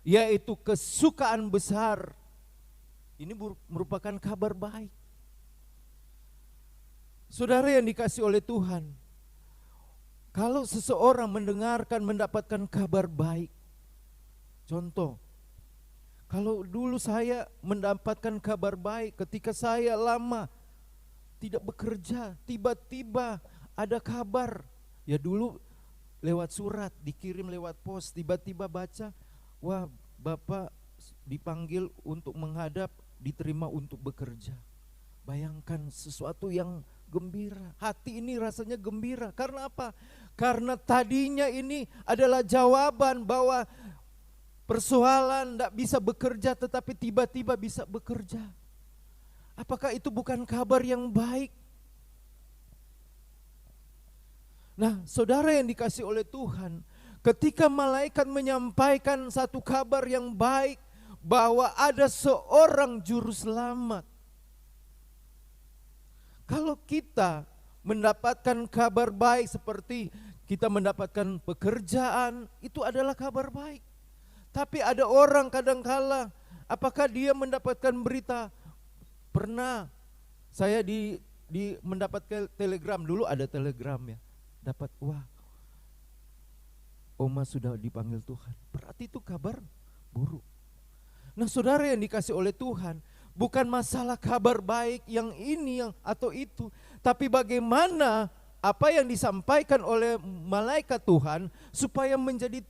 yaitu kesukaan besar, ini merupakan kabar baik. Saudara yang dikasih oleh Tuhan, kalau seseorang mendapatkan kabar baik, contoh, kalau dulu saya mendapatkan kabar baik ketika saya lama tidak bekerja, tiba-tiba ada kabar, ya dulu lewat surat, dikirim lewat pos, tiba-tiba baca, wah Bapak dipanggil untuk menghadap, diterima untuk bekerja. Bayangkan sesuatu yang gembira, hati ini rasanya gembira. Karena apa? Karena tadinya ini adalah jawaban bahwa persoalan tidak bisa bekerja tetapi tiba-tiba bisa bekerja. Apakah itu bukan kabar yang baik? Nah, saudara yang dikasih oleh Tuhan, ketika malaikat menyampaikan satu kabar yang baik bahwa ada seorang juru selamat. Kalau kita mendapatkan kabar baik seperti kita mendapatkan pekerjaan, itu adalah kabar baik. Tapi ada orang kadangkala, apakah dia mendapatkan berita? Pernah saya mendapatkan telegram, dulu ada telegram ya. Dapat, wah Oma sudah dipanggil Tuhan. Berarti itu kabar buruk. Nah, saudara yang dikasih oleh Tuhan, bukan masalah kabar baik yang ini yang atau itu, tapi bagaimana apa yang disampaikan oleh malaikat Tuhan supaya menjadi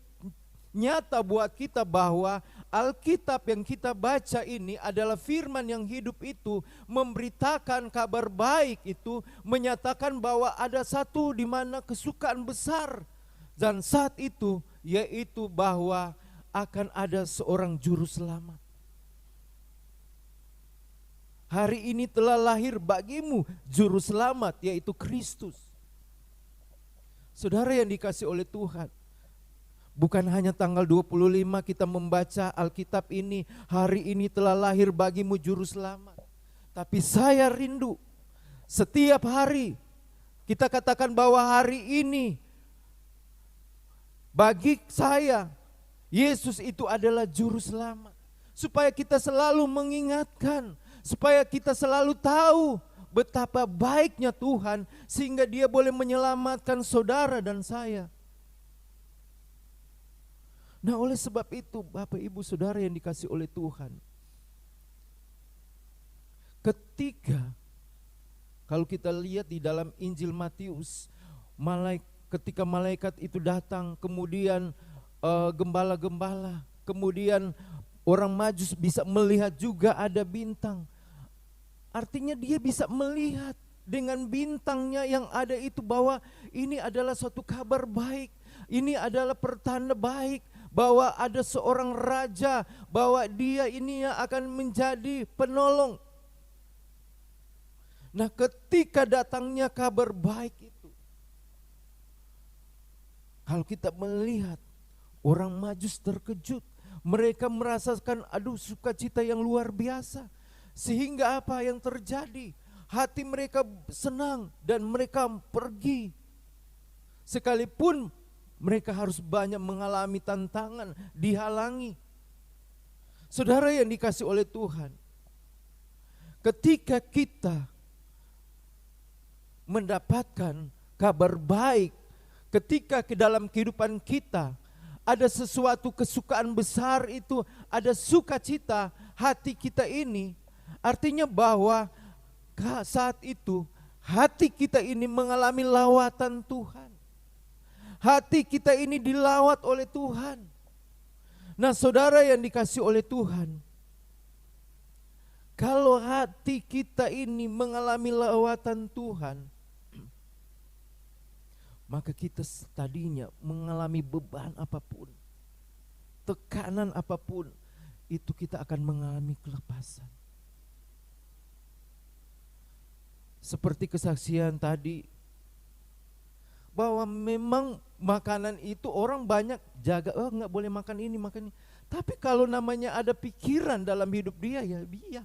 nyata buat kita bahwa Alkitab yang kita baca ini adalah firman yang hidup itu, memberitakan kabar baik itu, menyatakan bahwa ada satu di mana kesukaan besar, dan saat itu yaitu bahwa akan ada seorang juru selamat. Hari ini telah lahir bagimu juru selamat, yaitu Kristus. Saudara yang dikasih oleh Tuhan, bukan hanya tanggal 25 kita membaca Alkitab ini, hari ini telah lahir bagimu juru selamat. Tapi saya rindu setiap hari kita katakan bahwa hari ini bagi saya Yesus itu adalah juru selamat. Supaya kita selalu mengingatkan, supaya kita selalu tahu betapa baiknya Tuhan sehingga Dia boleh menyelamatkan saudara dan saya. Nah, oleh sebab itu Bapak Ibu Saudara yang dikasih oleh Tuhan, ketika kalau kita lihat di dalam Injil Matius, ketika malaikat itu datang, kemudian gembala-gembala, kemudian orang Majus bisa melihat juga ada bintang. Artinya dia bisa melihat dengan bintangnya yang ada itu bahwa ini adalah suatu kabar baik, ini adalah pertanda baik, bahwa ada seorang raja, bahwa dia ini yang akan menjadi penolong. Nah, ketika datangnya kabar baik itu, kalau kita melihat orang Majus terkejut, mereka merasakan sukacita yang luar biasa. Sehingga apa yang terjadi? Hati mereka senang dan mereka pergi. Sekalipun mereka harus banyak mengalami tantangan, dihalangi. Saudara yang dikasih oleh Tuhan, ketika kita mendapatkan kabar baik, ketika ke dalam kehidupan kita ada sesuatu kesukaan besar itu, ada sukacita hati kita ini, artinya bahwa saat itu hati kita ini mengalami lawatan Tuhan. Hati kita ini dilawat oleh Tuhan. Nah, saudara yang dikasih oleh Tuhan, kalau hati kita ini mengalami lawatan Tuhan, maka kita tadinya mengalami beban apapun, tekanan apapun, itu kita akan mengalami kelepasan. Seperti kesaksian tadi, bahwa memang makanan itu orang banyak jaga, oh nggak boleh makan ini, makan ini. Tapi kalau namanya ada pikiran dalam hidup dia, ya dia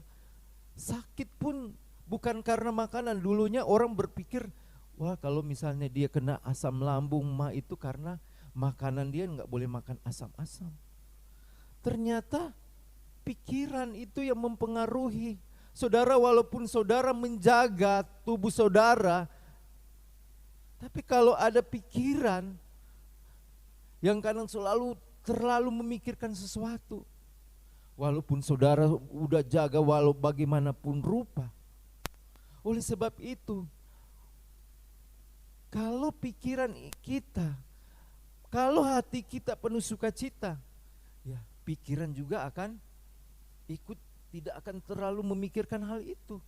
sakit pun bukan karena makanan. Dulunya orang berpikir, wah kalau misalnya dia kena asam lambung mah itu karena makanan dia nggak boleh makan asam-asam. Ternyata pikiran itu yang mempengaruhi. Saudara, walaupun saudara menjaga tubuh saudara, tapi kalau ada pikiran yang kadang terlalu memikirkan sesuatu, walaupun saudara udah jaga walau bagaimanapun rupa. Oleh sebab itu, kalau pikiran kita, kalau hati kita penuh sukacita, ya pikiran juga akan ikut, tidak akan terlalu memikirkan hal itu.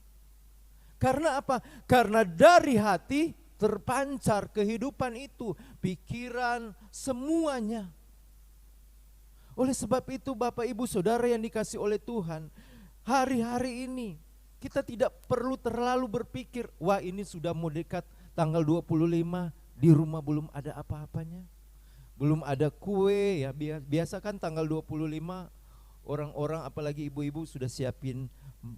Karena apa? Karena dari hati terpancar kehidupan itu, pikiran, semuanya. Oleh sebab itu Bapak Ibu Saudara yang dikasih oleh Tuhan, hari-hari ini kita tidak perlu terlalu berpikir, wah ini sudah mau dekat tanggal 25, di rumah belum ada apa-apanya, belum ada kue, ya biasa kan tanggal 25 orang-orang apalagi ibu-ibu sudah siapin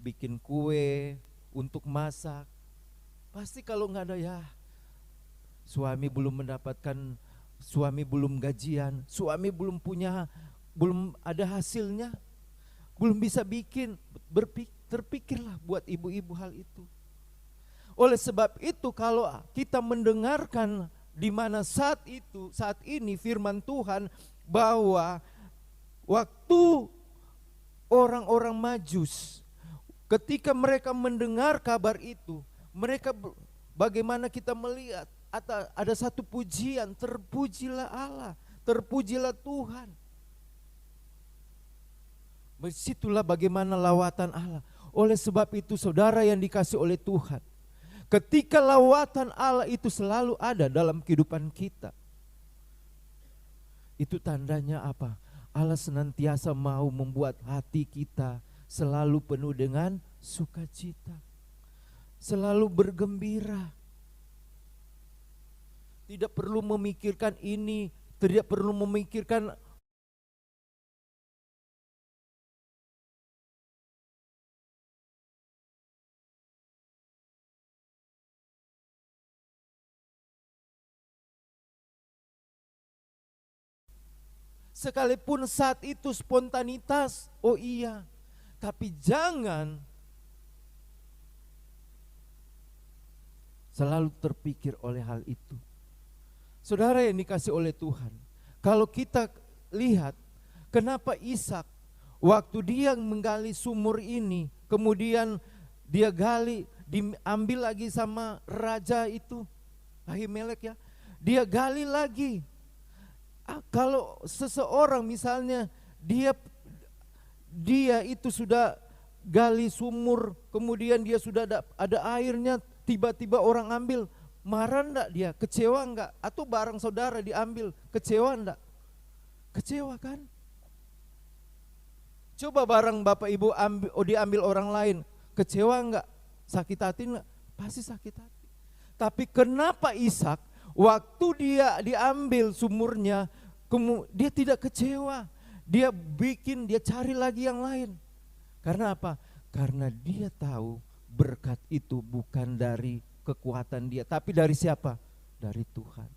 bikin kue untuk masak. Pasti kalau nggak ada, ya suami belum mendapatkan, suami belum gajian, suami belum ada hasilnya, belum bisa bikin, terpikirlah buat ibu-ibu hal itu. Oleh sebab itu kalau kita mendengarkan di mana saat ini firman Tuhan bahwa waktu orang-orang Majus ketika mereka mendengar kabar itu, mereka bagaimana kita melihat ada satu pujian, terpujilah Allah, terpujilah Tuhan. Disitulah bagaimana lawatan Allah. Oleh sebab itu saudara yang dikasih oleh Tuhan, ketika lawatan Allah itu selalu ada dalam kehidupan kita, itu tandanya apa? Allah senantiasa mau membuat hati kita selalu penuh dengan sukacita, selalu bergembira. Tidak perlu memikirkan ini, tidak perlu memikirkan sekalipun saat itu spontanitas, oh iya, tapi jangan selalu terpikir oleh hal itu. Saudara yang dikasih oleh Tuhan, kalau kita lihat kenapa Ishak waktu dia menggali sumur ini, kemudian dia gali, diambil lagi sama raja itu, Ahimelek ya, dia gali lagi. Kalau seseorang misalnya dia itu sudah gali sumur, kemudian dia sudah ada airnya, tiba-tiba orang ambil, marah enggak dia? Kecewa enggak? Atau barang saudara diambil, kecewa enggak? Kecewa kan? Coba barang Bapak Ibu diambil orang lain, kecewa enggak? Sakit hati enggak? Pasti sakit hati. Tapi kenapa Ishak waktu dia diambil sumurnya, dia tidak kecewa, dia cari lagi yang lain. Karena apa? Karena dia tahu berkat itu bukan dari kekuatan dia, tapi dari siapa? Dari Tuhan.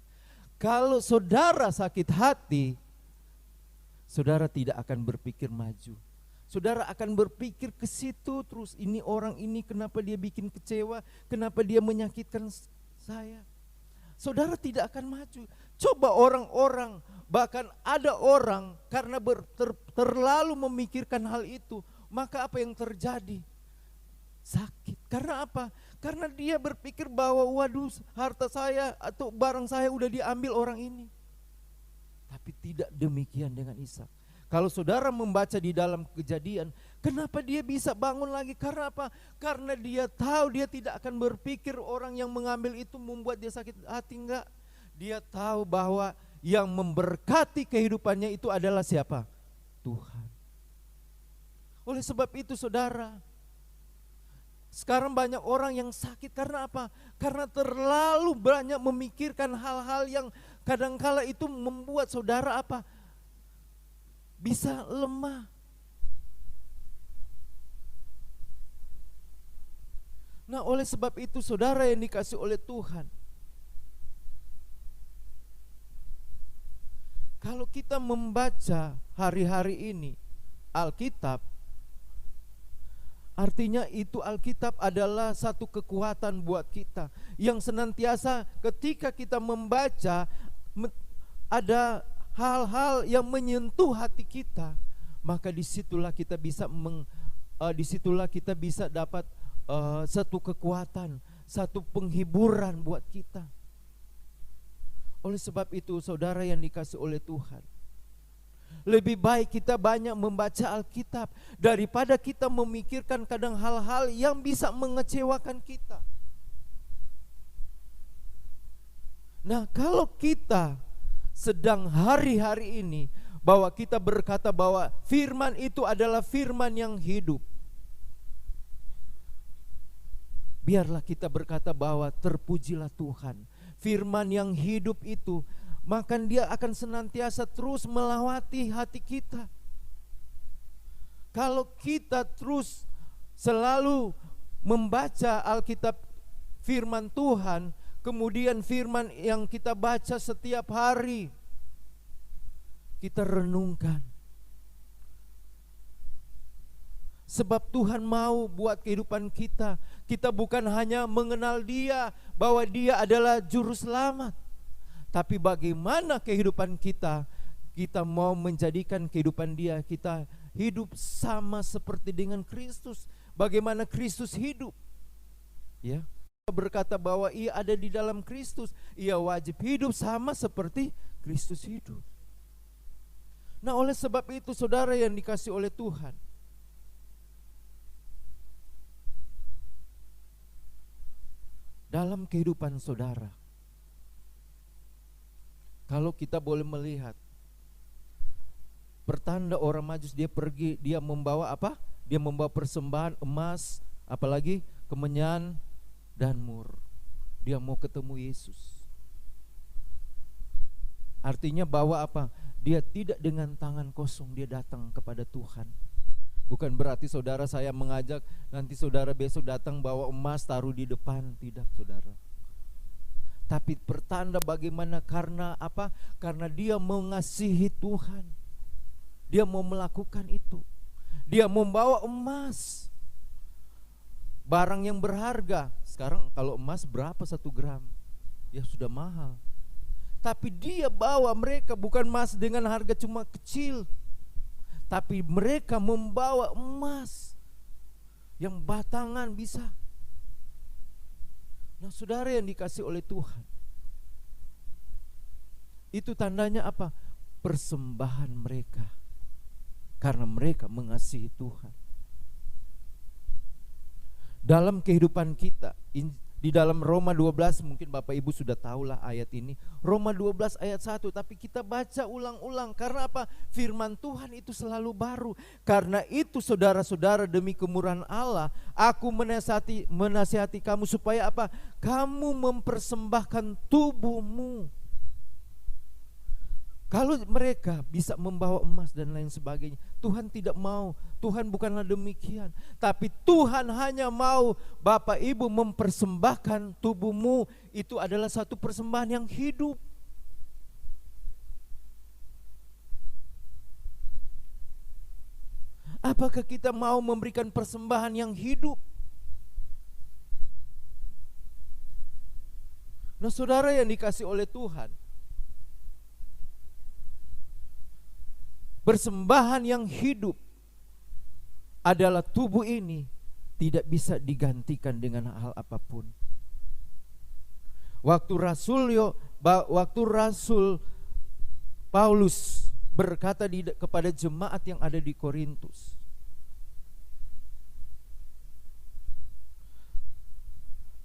Kalau saudara sakit hati, saudara tidak akan berpikir maju. Saudara akan berpikir ke situ terus, ini orang ini kenapa dia bikin kecewa, kenapa dia menyakitkan saya. saudara tidak akan maju. Coba orang-orang, bahkan ada orang karena terlalu memikirkan hal itu, maka apa yang terjadi? Sakit. Karena apa? Karena dia berpikir bahwa waduh, harta saya atau barang saya udah diambil orang ini. Tapi tidak demikian dengan Ishak. Kalau saudara membaca di dalam Kejadian, kenapa dia bisa bangun lagi? Karena apa? Karena dia tahu dia tidak akan berpikir orang yang mengambil itu membuat dia sakit hati, enggak. Dia tahu bahwa yang memberkati kehidupannya itu adalah siapa? Tuhan. Oleh sebab itu saudara, sekarang banyak orang yang sakit karena apa? Karena terlalu banyak memikirkan hal-hal yang kadangkala itu membuat saudara apa? Bisa lemah. Nah, oleh sebab itu saudara yang dikasih oleh Tuhan, kalau kita membaca hari-hari ini Alkitab, artinya itu Alkitab adalah satu kekuatan buat kita yang senantiasa ketika kita membaca ada hal-hal yang menyentuh hati kita, maka disitulah kita bisa dapat satu kekuatan, satu penghiburan buat kita. Oleh sebab itu saudara yang dikasih oleh Tuhan, lebih baik kita banyak membaca Alkitab daripada kita memikirkan kadang hal-hal yang bisa mengecewakan kita. Nah, kalau kita sedang hari-hari ini bahwa kita berkata bahwa firman itu adalah firman yang hidup, biarlah kita berkata bahwa terpujilah Tuhan. Firman yang hidup itu, maka dia akan senantiasa terus melawati hati kita. Kalau kita terus selalu membaca Alkitab, firman Tuhan, kemudian firman yang kita baca setiap hari, kita renungkan. Sebab Tuhan mau buat kehidupan kita, kita bukan hanya mengenal Dia, bahwa Dia adalah juru selamat, tapi bagaimana kehidupan kita, kita mau menjadikan kehidupan Dia, kita hidup sama seperti dengan Kristus. Bagaimana Kristus hidup, ya, berkata bahwa ia ada di dalam Kristus, ia wajib hidup sama seperti Kristus hidup. Nah, oleh sebab itu saudara yang dikasih oleh Tuhan, dalam kehidupan saudara, kalau kita boleh melihat pertanda orang Majus, dia pergi, dia membawa apa? Dia membawa persembahan emas, apalagi kemenyan dan mur. Dia mau ketemu Yesus. Artinya bahwa apa? Dia tidak dengan tangan kosong dia datang kepada Tuhan. Bukan berarti saudara saya mengajak nanti saudara besok datang bawa emas taruh di depan, tidak saudara. Tapi pertanda bagaimana, karena apa? Karena dia mengasihi Tuhan. Dia mau melakukan itu. Dia membawa emas, barang yang berharga. Sekarang kalau emas berapa 1 gram? Ya sudah mahal. Tapi dia bawa, mereka bukan emas dengan harga cuma kecil, tapi mereka membawa emas yang batangan bisa. Nah, saudara yang dikasih oleh Tuhan, itu tandanya apa? Persembahan mereka, karena mereka mengasihi Tuhan. Dalam kehidupan kita, di dalam Roma 12, mungkin Bapak Ibu sudah tahulah ayat ini, Roma 12 ayat 1, tapi kita baca ulang-ulang. Karena apa? Firman Tuhan itu selalu baru. Karena itu saudara-saudara, demi kemurahan Allah, aku menasihati kamu supaya apa? Kamu mempersembahkan tubuhmu. Kalau mereka bisa membawa emas dan lain sebagainya, Tuhan tidak mau. Tuhan bukanlah demikian. Tapi Tuhan hanya mau Bapak Ibu mempersembahkan tubuhmu. Itu adalah satu persembahan yang hidup. Apakah kita mau memberikan persembahan yang hidup? Nah saudara yang dikasih oleh Tuhan, persembahan yang hidup adalah tubuh ini tidak bisa digantikan dengan hal apapun. Waktu Rasul Paulus berkata kepada jemaat yang ada di Korintus,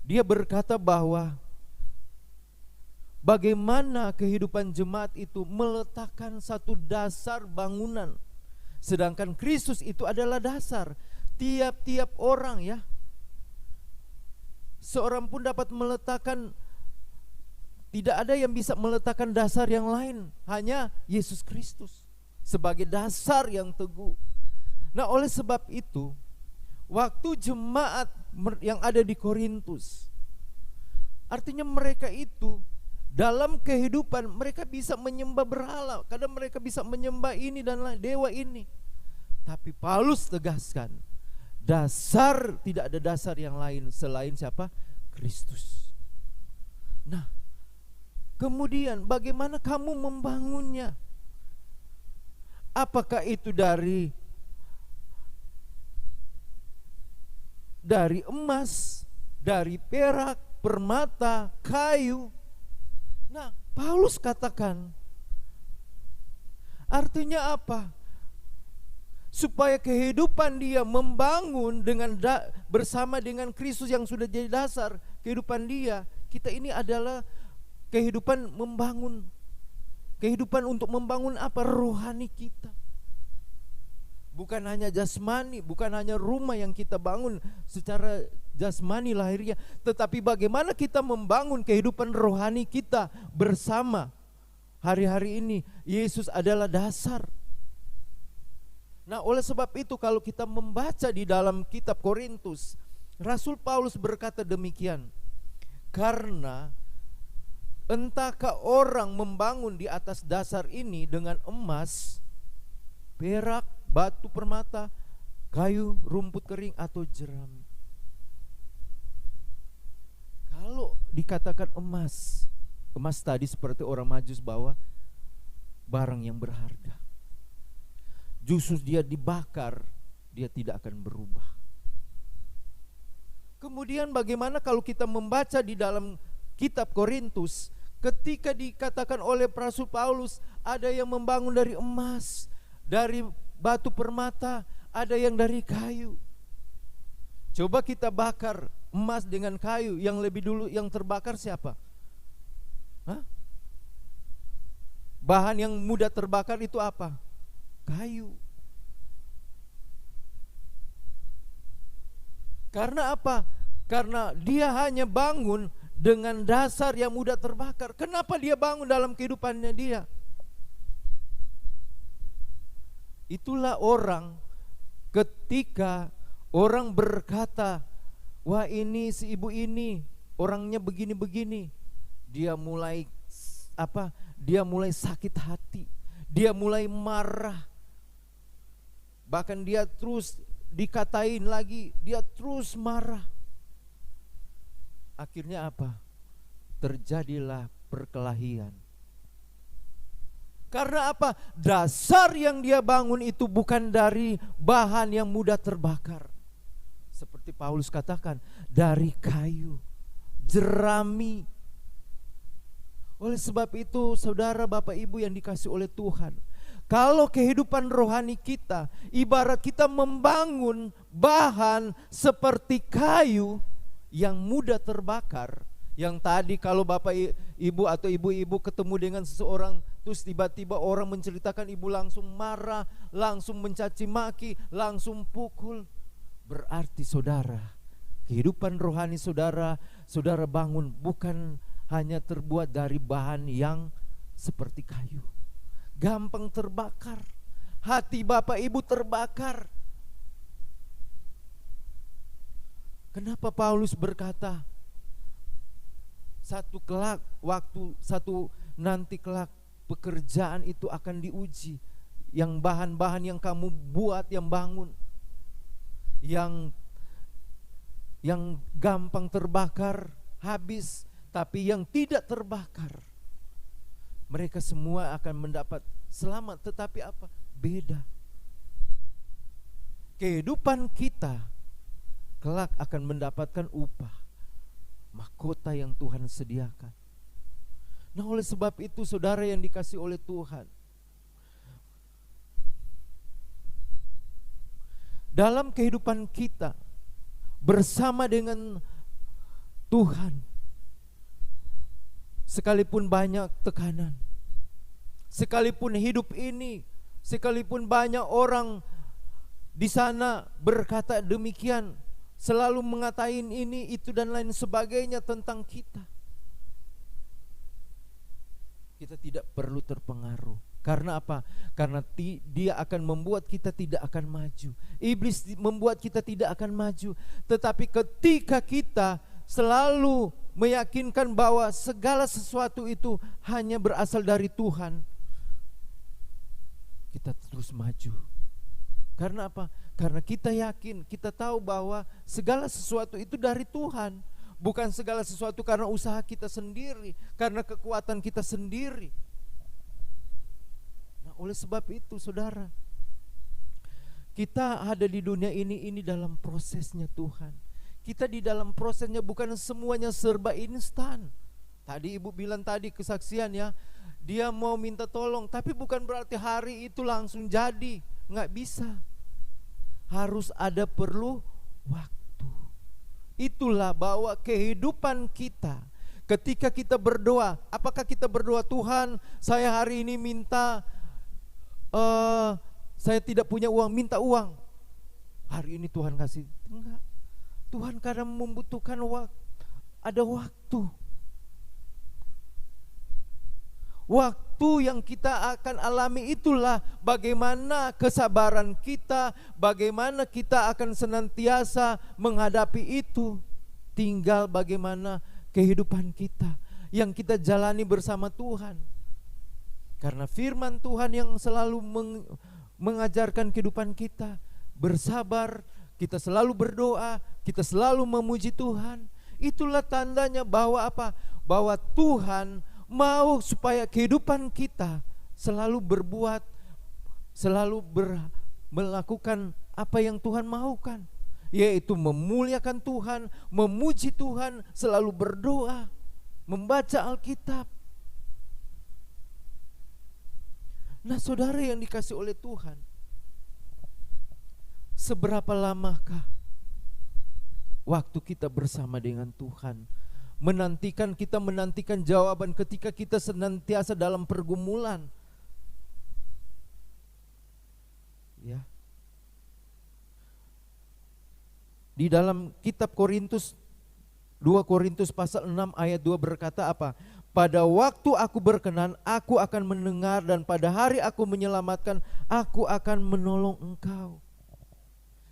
dia berkata bahwa bagaimana kehidupan jemaat itu meletakkan satu dasar bangunan, sedangkan Kristus itu adalah dasar. Tiap-tiap orang ya, seorang pun dapat meletakkan, tidak ada yang bisa meletakkan dasar yang lain, hanya Yesus Kristus sebagai dasar yang teguh. Nah oleh sebab itu, waktu jemaat yang ada di Korintus, artinya mereka itu dalam kehidupan mereka bisa menyembah berhala, kadang mereka bisa menyembah ini dan lain, dewa ini. Tapi Paulus tegaskan, dasar, tidak ada dasar yang lain selain siapa? Kristus. Nah, kemudian bagaimana kamu membangunnya? Apakah itu dari emas, dari perak, permata, kayu? Nah, Paulus katakan, artinya apa? Supaya kehidupan dia membangun bersama dengan Kristus yang sudah jadi dasar kehidupan dia. Kita ini adalah kehidupan membangun, kehidupan untuk membangun apa? Rohani kita. Bukan hanya jasmani, bukan hanya rumah yang kita bangun secara jasmani lahirnya, tetapi bagaimana kita membangun kehidupan rohani kita bersama. Hari-hari ini Yesus adalah dasar. Nah oleh sebab itu kalau kita membaca di dalam kitab Korintus, Rasul Paulus berkata demikian, karena entahkah orang membangun di atas dasar ini dengan emas, perak, batu permata, kayu, rumput kering atau jerami. Kalau dikatakan emas tadi seperti orang Majus bawa barang yang berharga. Justru dia dibakar, dia tidak akan berubah. Kemudian bagaimana kalau kita membaca di dalam kitab Korintus, ketika dikatakan oleh Rasul Paulus, ada yang membangun dari emas, dari batu permata, ada yang dari kayu. Coba kita bakar emas dengan kayu, yang lebih dulu yang terbakar siapa? Hah? Bahan yang mudah terbakar itu apa? Kayu. Karena apa? Karena dia hanya bangun dengan dasar yang mudah terbakar. Kenapa dia bangun dalam kehidupannya dia? Itulah orang ketika orang berkata, wah ini si ibu ini orangnya begini-begini, dia mulai apa? Dia mulai sakit hati, dia mulai marah. Bahkan dia terus dikatain lagi, dia terus marah. Akhirnya apa? Terjadilah perkelahian. Karena apa? Dasar yang dia bangun itu bukan dari bahan yang mudah terbakar. Seperti Paulus katakan, dari kayu, jerami. Oleh sebab itu, saudara, bapak, ibu yang dikasih oleh Tuhan, kalau kehidupan rohani kita, ibarat kita membangun bahan seperti kayu yang mudah terbakar. Yang tadi kalau bapak ibu atau ibu-ibu ketemu dengan seseorang, terus tiba-tiba orang menceritakan, ibu langsung marah, langsung mencaci maki, langsung pukul. Berarti saudara, kehidupan rohani saudara bangun bukan hanya terbuat dari bahan yang seperti kayu, gampang terbakar. Hati bapak ibu terbakar. Kenapa Paulus berkata, nanti kelak pekerjaan itu akan diuji. Yang bahan-bahan yang kamu buat, yang bangun, yang gampang terbakar, habis, tapi yang tidak terbakar. Mereka semua akan mendapat selamat, tetapi apa? Beda. Kehidupan kita kelak akan mendapatkan upah, mahkota yang Tuhan sediakan. Nah, oleh sebab itu saudara yang dikasihi oleh Tuhan, dalam kehidupan kita bersama dengan Tuhan, sekalipun banyak tekanan, sekalipun hidup ini, sekalipun banyak orang di sana berkata demikian, selalu mengatain ini, itu dan lain sebagainya tentang kita, kita tidak perlu terpengaruh. Karena apa? Karena dia akan membuat kita tidak akan maju. Iblis membuat kita tidak akan maju. Tetapi ketika kita selalu meyakinkan bahwa segala sesuatu itu hanya berasal dari Tuhan, kita terus maju. Karena apa? Karena kita yakin, kita tahu bahwa segala sesuatu itu dari Tuhan. Bukan segala sesuatu karena usaha kita sendiri, karena kekuatan kita sendiri. Nah, oleh sebab itu saudara, kita ada di dunia ini dalam prosesnya Tuhan. Kita di dalam prosesnya, bukan semuanya serba instan. Tadi ibu bilang tadi kesaksian ya, dia mau minta tolong, tapi bukan berarti hari itu langsung jadi, nggak bisa. Harus ada perlu waktu. Itulah bahwa kehidupan kita, ketika kita berdoa, apakah kita berdoa, Tuhan saya hari ini minta, saya tidak punya uang, minta uang. Hari ini Tuhan kasih. Enggak. Tuhan kadang membutuhkan ada waktu. Waktu yang kita akan alami itulah bagaimana kesabaran kita, bagaimana kita akan senantiasa menghadapi itu. Tinggal bagaimana kehidupan kita yang kita jalani bersama Tuhan. Karena firman Tuhan yang selalu mengajarkan kehidupan kita, bersabar, kita selalu berdoa, kita selalu memuji Tuhan. Itulah tandanya bahwa apa? Bahwa Tuhan mau supaya kehidupan kita selalu berbuat, selalu melakukan apa yang Tuhan maukan, yaitu memuliakan Tuhan, memuji Tuhan, selalu berdoa, membaca Alkitab. Nah, saudara yang dikasih oleh Tuhan, seberapa lamakah waktu kita bersama dengan Tuhan? Kita menantikan jawaban ketika kita senantiasa dalam pergumulan. Ya. Di dalam kitab Korintus, 2 Korintus pasal 6 ayat 2 berkata apa? Pada waktu aku berkenan, aku akan mendengar, dan pada hari aku menyelamatkan, aku akan menolong engkau.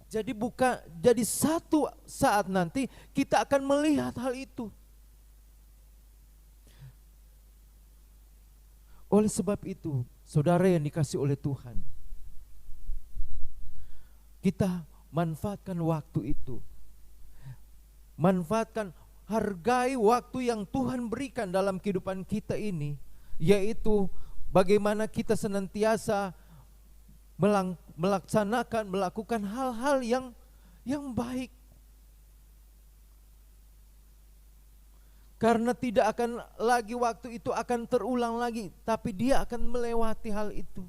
Jadi satu saat nanti kita akan melihat hal itu. Oleh sebab itu, saudara yang dikasih oleh Tuhan, kita manfaatkan waktu itu. Manfaatkan, hargai waktu yang Tuhan berikan dalam kehidupan kita ini, yaitu bagaimana kita senantiasa melakukan hal-hal yang baik. Karena tidak akan lagi waktu itu akan terulang lagi, tapi dia akan melewati hal itu.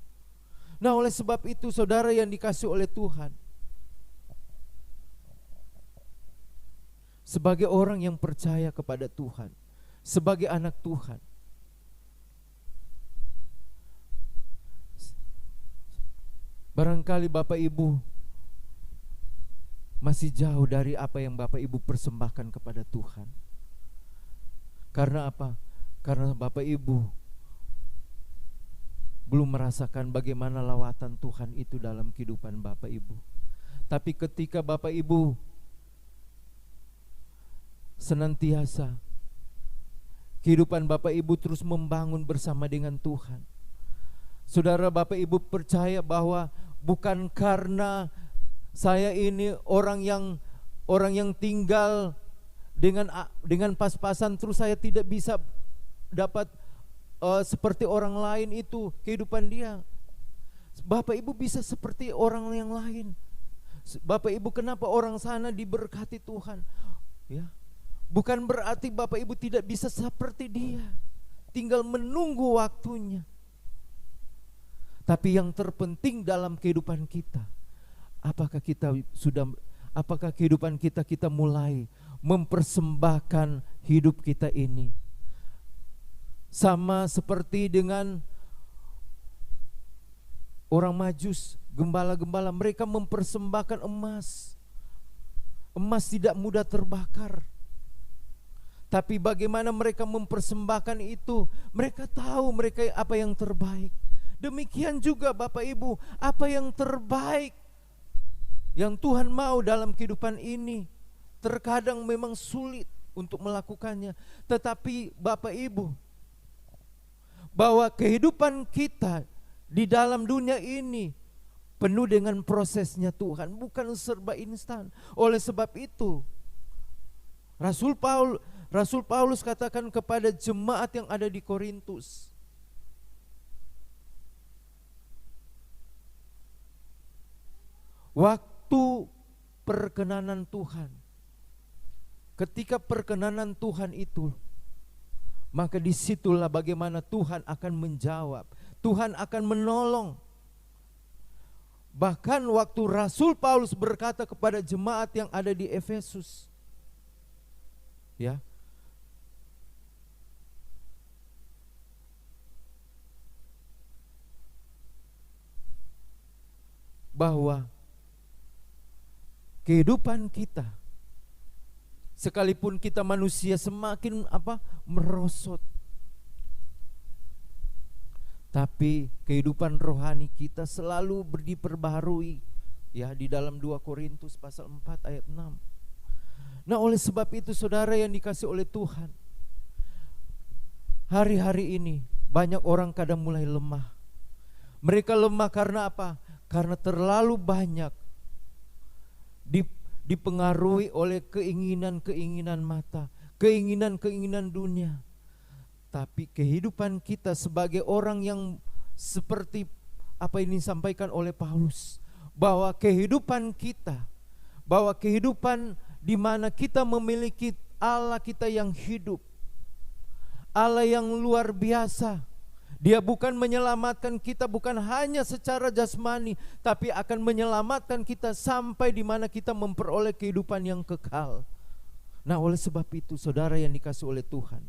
Nah, oleh sebab itu saudara yang dikasih oleh Tuhan, sebagai orang yang percaya kepada Tuhan, sebagai anak Tuhan, barangkali Bapak Ibu masih jauh dari apa yang Bapak Ibu persembahkan kepada Tuhan. Karena apa? Karena Bapak Ibu belum merasakan bagaimana lawatan Tuhan itu dalam kehidupan Bapak Ibu. Tapi ketika Bapak Ibu senantiasa kehidupan Bapak Ibu terus membangun bersama dengan Tuhan, saudara Bapak Ibu percaya bahwa bukan karena saya ini orang yang tinggal dengan pas-pasan, terus saya tidak bisa dapat seperti orang lain itu kehidupan dia. Bapak Ibu bisa seperti orang yang lain. Bapak Ibu, kenapa orang sana diberkati Tuhan? Ya, bukan berarti Bapak Ibu tidak bisa seperti dia. Tinggal menunggu waktunya. Tapi yang terpenting dalam kehidupan kita, apakah kehidupan kita mulai mempersembahkan hidup kita ini. Sama seperti dengan orang Majus, gembala-gembala, mereka mempersembahkan emas. Emas tidak mudah terbakar. Tapi bagaimana mereka mempersembahkan itu? Mereka tahu apa yang terbaik. Demikian juga Bapak Ibu, apa yang terbaik yang Tuhan mau dalam kehidupan ini. Terkadang memang sulit untuk melakukannya. Tetapi Bapak Ibu, bahwa kehidupan kita di dalam dunia ini penuh dengan prosesnya Tuhan, bukan serba instan. Oleh sebab itu, Rasul Paulus katakan kepada jemaat yang ada di Korintus, waktu perkenanan Tuhan, ketika perkenanan Tuhan itu, maka disitulah bagaimana Tuhan akan menjawab, Tuhan akan menolong. Bahkan waktu Rasul Paulus berkata kepada jemaat yang ada di Efesus, ya, bahwa kehidupan kita, sekalipun kita manusia semakin merosot, tapi kehidupan rohani kita selalu diperbaharui, ya, di dalam 2 Korintus pasal 4 ayat 6. Nah, oleh sebab itu saudara yang dikasih oleh Tuhan, hari-hari ini banyak orang kadang mulai lemah. Mereka lemah karena apa? Karena terlalu banyak dipengaruhi oleh keinginan-keinginan mata, keinginan-keinginan dunia. Tapi kehidupan kita sebagai orang yang seperti apa ini disampaikan oleh Paulus, bahwa kehidupan kita, bahwa kehidupan di mana kita memiliki Allah kita yang hidup, Allah yang luar biasa. Dia bukan menyelamatkan kita bukan hanya secara jasmani, tapi akan menyelamatkan kita sampai di mana kita memperoleh kehidupan yang kekal. Nah, oleh sebab itu saudara yang dikasih oleh Tuhan,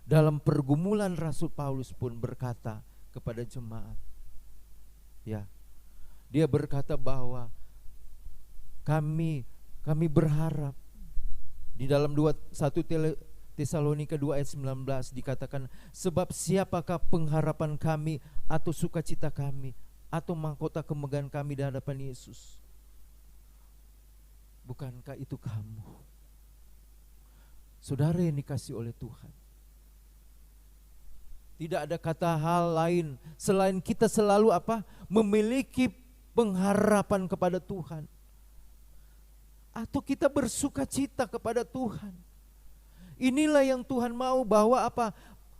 dalam pergumulan Rasul Paulus pun berkata kepada jemaat, ya, dia berkata bahwa kami berharap, di dalam 1 Tesalonika 2 ayat 19 dikatakan, sebab siapakah pengharapan kami atau sukacita kami atau mahkota kemegahan kami di hadapan Yesus? Bukankah itu kamu? Saudara yang dikasih oleh Tuhan, tidak ada kata hal lain selain kita selalu memiliki pengharapan kepada Tuhan, atau kita bersukacita kepada Tuhan. Inilah yang Tuhan mau, bahwa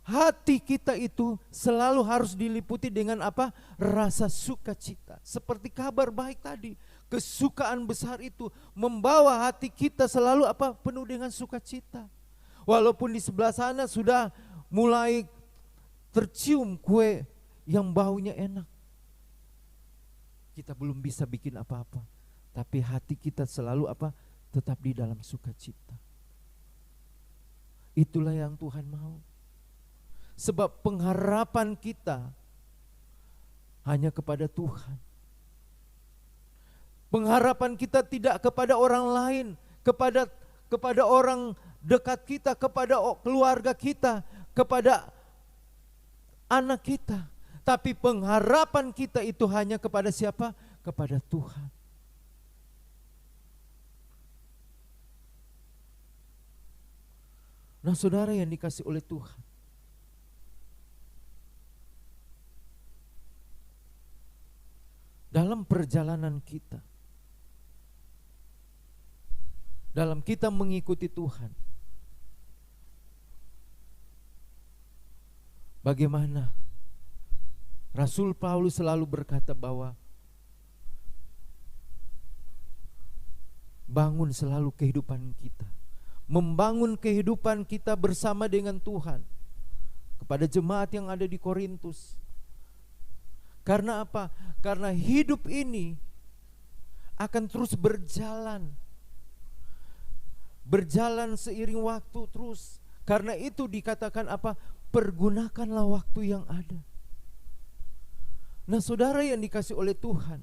hati kita itu selalu harus diliputi dengan rasa sukacita. Seperti kabar baik tadi, kesukaan besar itu membawa hati kita selalu penuh dengan sukacita. Walaupun di sebelah sana sudah mulai tercium kue yang baunya enak, kita belum bisa bikin apa-apa, tapi hati kita selalu tetap di dalam sukacita. Itulah yang Tuhan mau. Sebab pengharapan kita hanya kepada Tuhan. Pengharapan kita tidak kepada orang lain, kepada orang dekat kita, kepada keluarga kita, kepada anak kita. Tapi pengharapan kita itu hanya kepada siapa? Kepada Tuhan. Nah, saudara yang dikasih oleh Tuhan, dalam perjalanan kita, dalam kita mengikuti Tuhan, bagaimana Rasul Paulus selalu berkata bahwa bangun selalu kehidupan kita, membangun kehidupan kita bersama dengan Tuhan kepada jemaat yang ada di Korintus. Karena apa? Karena hidup ini akan terus berjalan seiring waktu terus. Karena itu dikatakan apa? Pergunakanlah waktu yang ada. Nah, saudara yang dikasih oleh Tuhan,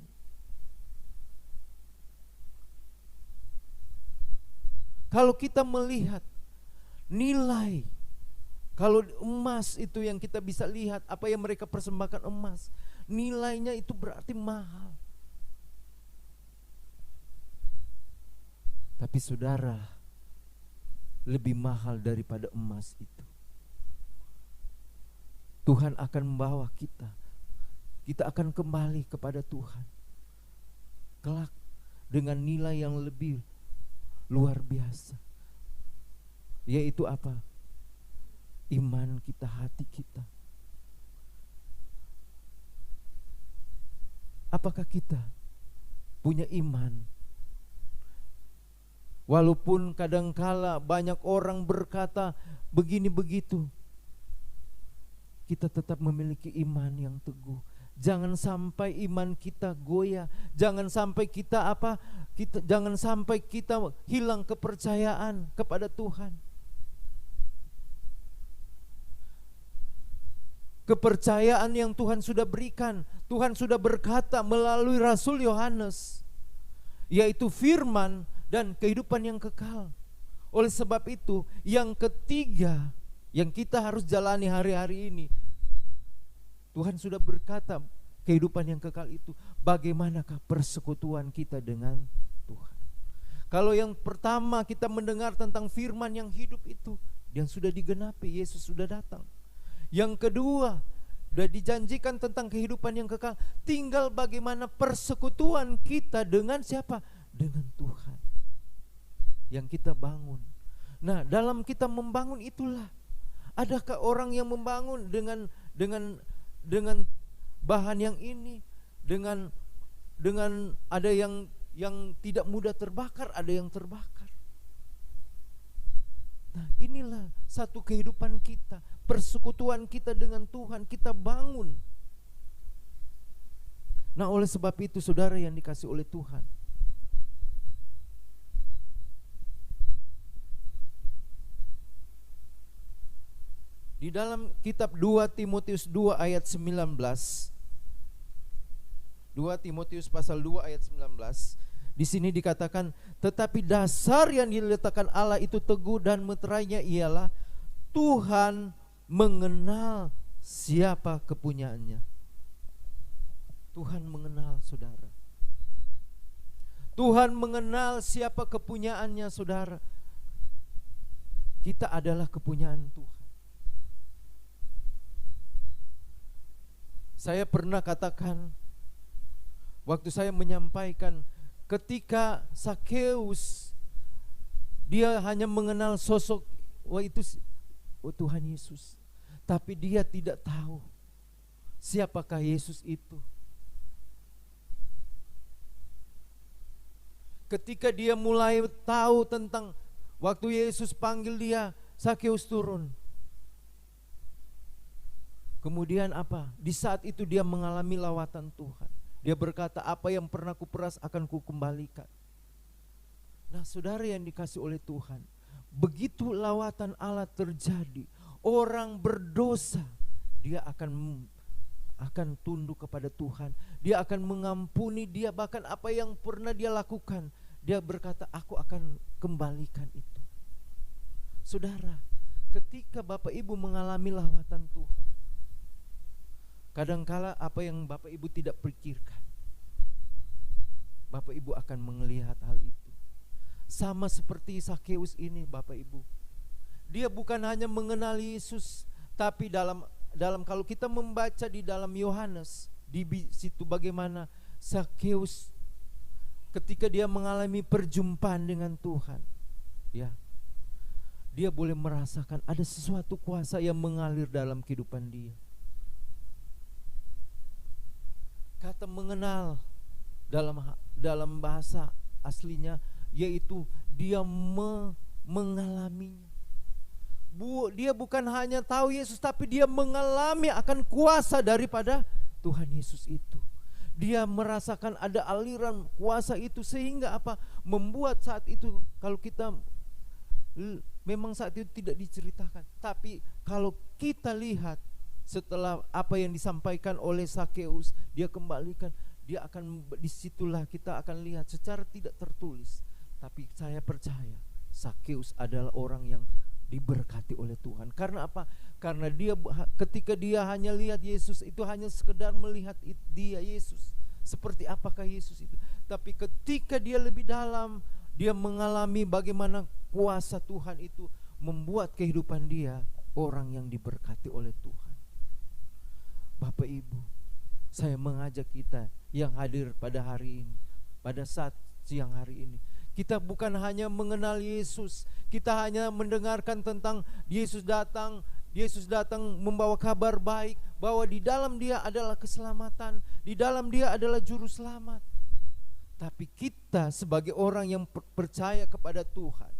kalau kita melihat nilai, kalau emas itu yang kita bisa lihat, apa yang mereka persembahkan emas, nilainya itu berarti mahal. Tapi saudara, lebih mahal daripada emas itu. Tuhan akan membawa kita akan kembali kepada Tuhan kelak dengan nilai yang lebih luar biasa, yaitu apa? Iman kita, hati kita. Apakah kita punya iman? Walaupun kadangkala banyak orang berkata begini begitu, kita tetap memiliki iman yang teguh. Jangan sampai iman kita goyah, jangan sampai jangan sampai kita hilang kepercayaan kepada Tuhan. Kepercayaan yang Tuhan sudah berikan, Tuhan sudah berkata melalui Rasul Yohanes, yaitu firman dan kehidupan yang kekal. Oleh sebab itu, yang ketiga yang kita harus jalani hari-hari ini, Tuhan sudah berkata kehidupan yang kekal itu, bagaimanakah persekutuan kita dengan Tuhan. Kalau yang pertama kita mendengar tentang firman yang hidup itu, yang sudah digenapi, Yesus sudah datang. Yang kedua, sudah dijanjikan tentang kehidupan yang kekal, tinggal bagaimana persekutuan kita dengan siapa? Dengan Tuhan yang kita bangun. Nah, dalam kita membangun itulah, adakah orang yang membangun dengan bahan yang ini, dengan ada yang tidak mudah terbakar, ada yang terbakar. Nah, inilah satu kehidupan kita, persekutuan kita dengan Tuhan, kita bangun. Nah, oleh sebab itu saudara yang dikasih oleh Tuhan, di dalam kitab 2 Timotius 2 ayat 19, 2 Timotius pasal 2 ayat 19, di sini dikatakan, tetapi dasar yang diletakkan Allah itu teguh dan meterainya ialah Tuhan mengenal siapa kepunyaannya. Tuhan mengenal saudara. Tuhan mengenal siapa kepunyaannya saudara. Kita adalah kepunyaan Tuhan. Saya pernah katakan waktu saya menyampaikan, ketika Sakeus dia hanya mengenal sosok Tuhan Yesus, tapi dia tidak tahu siapakah Yesus itu. Ketika dia mulai tahu tentang waktu Yesus panggil dia, Sakeus turun. Kemudian apa? Di saat itu dia mengalami lawatan Tuhan. Dia berkata, apa yang pernah kuperas akan kukembalikan. Nah, saudara yang dikasih oleh Tuhan, begitu lawatan Allah terjadi, orang berdosa, dia akan tunduk kepada Tuhan. Dia akan mengampuni dia, bahkan apa yang pernah dia lakukan, dia berkata, aku akan kembalikan itu. Saudara, ketika Bapak Ibu mengalami lawatan Tuhan, kadangkala apa yang Bapak Ibu tidak pikirkan, Bapak Ibu akan melihat hal itu. Sama seperti Sakeus ini Bapak Ibu. Dia bukan hanya mengenal Yesus, tapi dalam kalau kita membaca di dalam Yohanes, di situ bagaimana Sakeus ketika dia mengalami perjumpaan dengan Tuhan. Ya. dia boleh merasakan ada sesuatu kuasa yang mengalir dalam kehidupan dia. Kata mengenal dalam bahasa aslinya yaitu dia mengalaminya. Dia bukan hanya tahu Yesus, tapi dia mengalami akan kuasa daripada Tuhan Yesus itu. Dia merasakan ada aliran kuasa itu sehingga apa? Membuat saat itu kalau kita memang saat itu tidak diceritakan, tapi kalau kita lihat setelah apa yang disampaikan oleh Sakeus, dia kembalikan, dia akan disitulah kita akan lihat secara tidak tertulis. Tapi saya percaya Sakeus adalah orang yang diberkati oleh Tuhan. Karena apa? Karena ketika dia hanya lihat Yesus itu hanya sekedar melihat dia Yesus. Seperti apakah Yesus itu? Tapi ketika dia lebih dalam, dia mengalami bagaimana kuasa Tuhan itu membuat kehidupan dia orang yang diberkati oleh Tuhan. Bapak Ibu, saya mengajak kita yang hadir pada hari ini, pada saat siang hari ini, kita bukan hanya mengenal Yesus, kita hanya mendengarkan tentang Yesus datang membawa kabar baik, bahwa di dalam dia adalah keselamatan, di dalam dia adalah juru selamat. Tapi kita sebagai orang yang percaya kepada Tuhan,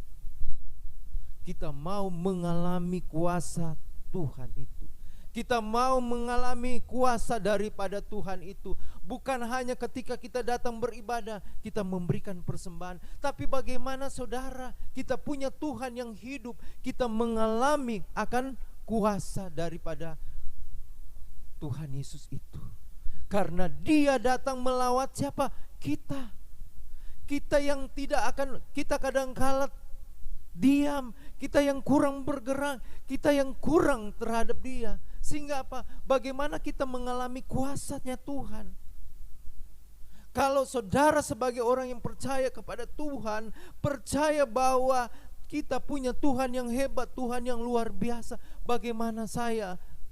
kita mau mengalami kuasa Tuhan itu. Kita mau mengalami kuasa daripada Tuhan itu. Bukan hanya ketika kita datang beribadah, kita memberikan persembahan. Tapi bagaimana saudara, kita punya Tuhan yang hidup, kita mengalami akan kuasa daripada Tuhan Yesus itu. Karena dia datang melawat siapa? Kita. Kita yang tidak akan, kita kadang-kala diam, kita yang kurang bergerak, kita yang kurang terhadap dia. Sehingga apa? Bagaimana kita mengalami kuasanya Tuhan? Kalau saudara sebagai orang yang percaya kepada Tuhan, percaya bahwa kita punya Tuhan yang hebat, Tuhan yang luar biasa. Bagaimana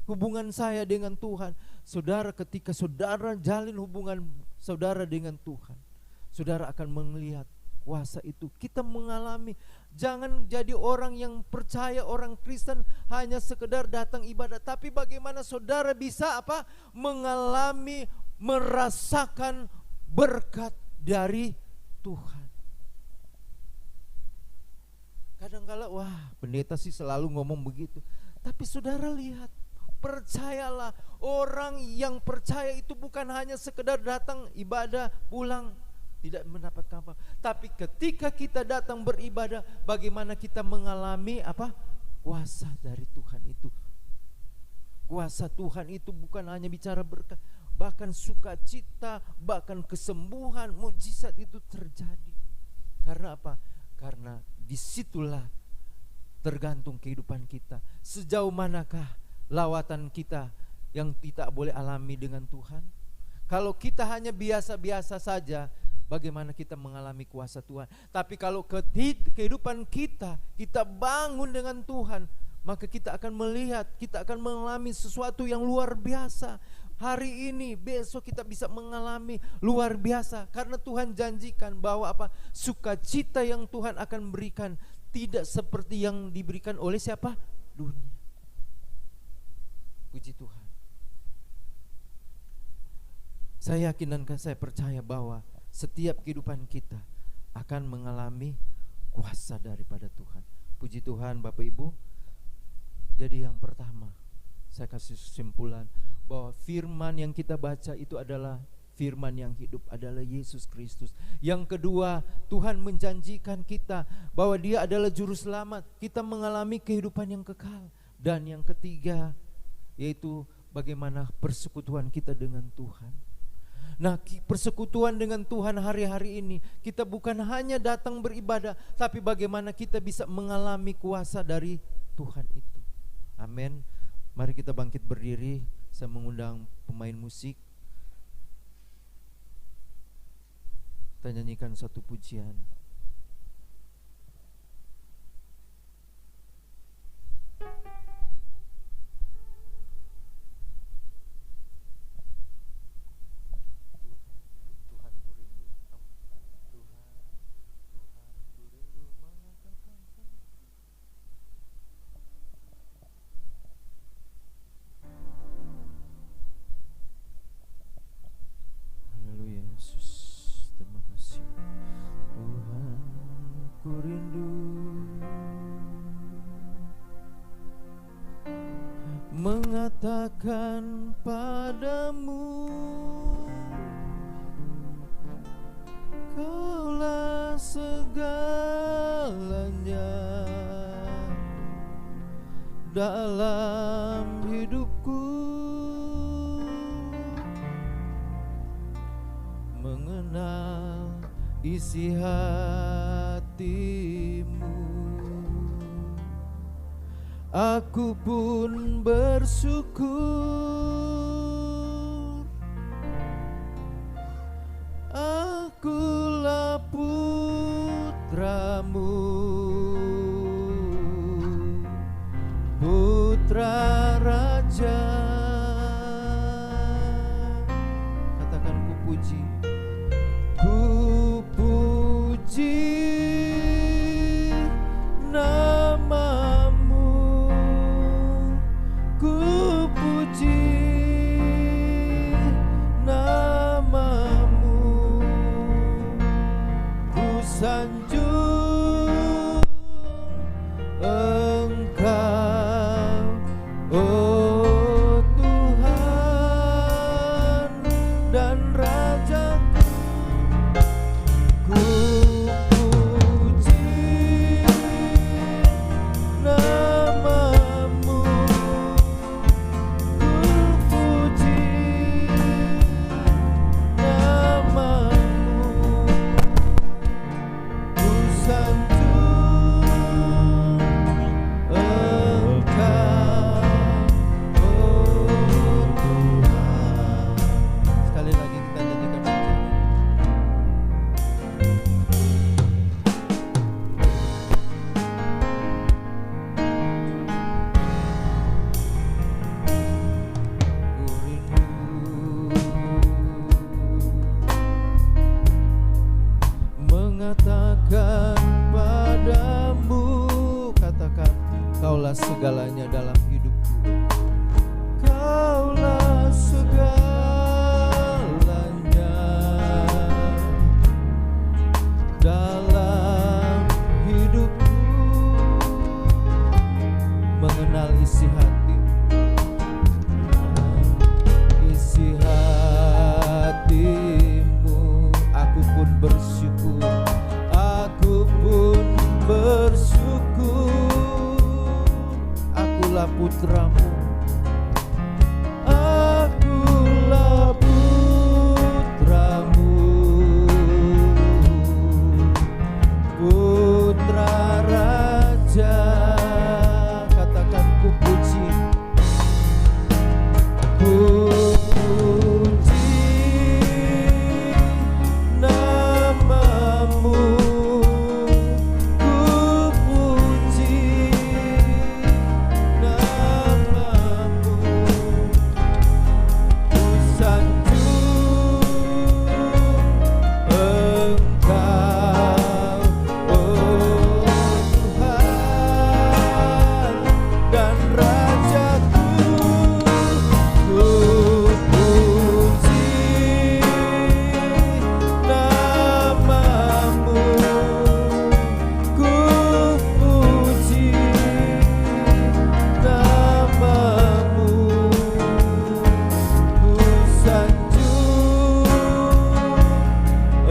hubungan saya dengan Tuhan? Saudara, ketika saudara jalin hubungan saudara dengan Tuhan, saudara akan melihat kuasa itu. Kita mengalami. Jangan jadi orang yang percaya, orang Kristen hanya sekedar datang ibadah, tapi bagaimana saudara bisa apa? Mengalami, merasakan berkat dari Tuhan. Kadang-kala wah, pendeta sih selalu ngomong begitu. Tapi saudara lihat, percayalah, orang yang percaya itu bukan hanya sekedar datang ibadah, pulang tidak mendapat apa. Tapi ketika kita datang beribadah, bagaimana kita mengalami apa? Kuasa dari Tuhan itu. Kuasa Tuhan itu bukan hanya bicara berkat, bahkan sukacita, bahkan kesembuhan, mukjizat itu terjadi. Karena apa? Karena disitulah tergantung kehidupan kita. Sejauh manakah lawatan kita yang tidak boleh alami dengan Tuhan? Kalau kita hanya biasa-biasa saja, bagaimana kita mengalami kuasa Tuhan? Tapi kalau kehidupan kita bangun dengan Tuhan, maka kita akan melihat, kita akan mengalami sesuatu yang luar biasa. Hari ini, besok kita bisa mengalami luar biasa. Karena Tuhan janjikan bahwa apa? Sukacita yang Tuhan akan berikan tidak seperti yang diberikan oleh siapa? Dunia. Puji Tuhan. Saya yakin dan saya percaya bahwa setiap kehidupan kita akan mengalami kuasa daripada Tuhan. Puji Tuhan Bapak Ibu. Jadi yang pertama, saya kasih kesimpulan bahwa firman yang kita baca itu adalah firman yang hidup, adalah Yesus Kristus. Yang kedua, Tuhan menjanjikan kita bahwa Dia adalah juru selamat. Kita mengalami kehidupan yang kekal. Dan yang ketiga, yaitu bagaimana persekutuan kita dengan Tuhan. Nah, persekutuan dengan Tuhan hari-hari ini, kita bukan hanya datang beribadah, tapi bagaimana kita bisa mengalami kuasa dari Tuhan itu. Amin. Mari kita bangkit berdiri. Saya mengundang pemain musik. Kita nyanyikan satu pujian. mengatakan padamu, Kaulah segalanya dalam hidupku, mengenal isi hatimu. Aku pun bersyukur, akulah putramu, putra raja. Katakan ku puji, ku puji namamu, ku puji namamu, ku sanjung Engkau, oh Tuhan dan Rajaku. Ku puji namamu, ku puji namamu, ku sanjung Engkau, oh Tuhan. Sekali lagi kita nyanyikan pujian ini. Ku rindu mengatakan padamu, katakan, Kaulah segalanya dalam hidupku, Kaulah segalanya dalam hidupku, mengenal isi hatimu, isi hatimu. Aku pun bersyukur, aku pun bersyukur, akulah putramu, akulah putramu, putra raja. Katakan ku puji, ku puji namamu, ku puji namamu, ku sanjung Engkau, oh Tuhan dan Rajaku. Ku puji namamu, ku puji namamu, ku sanjung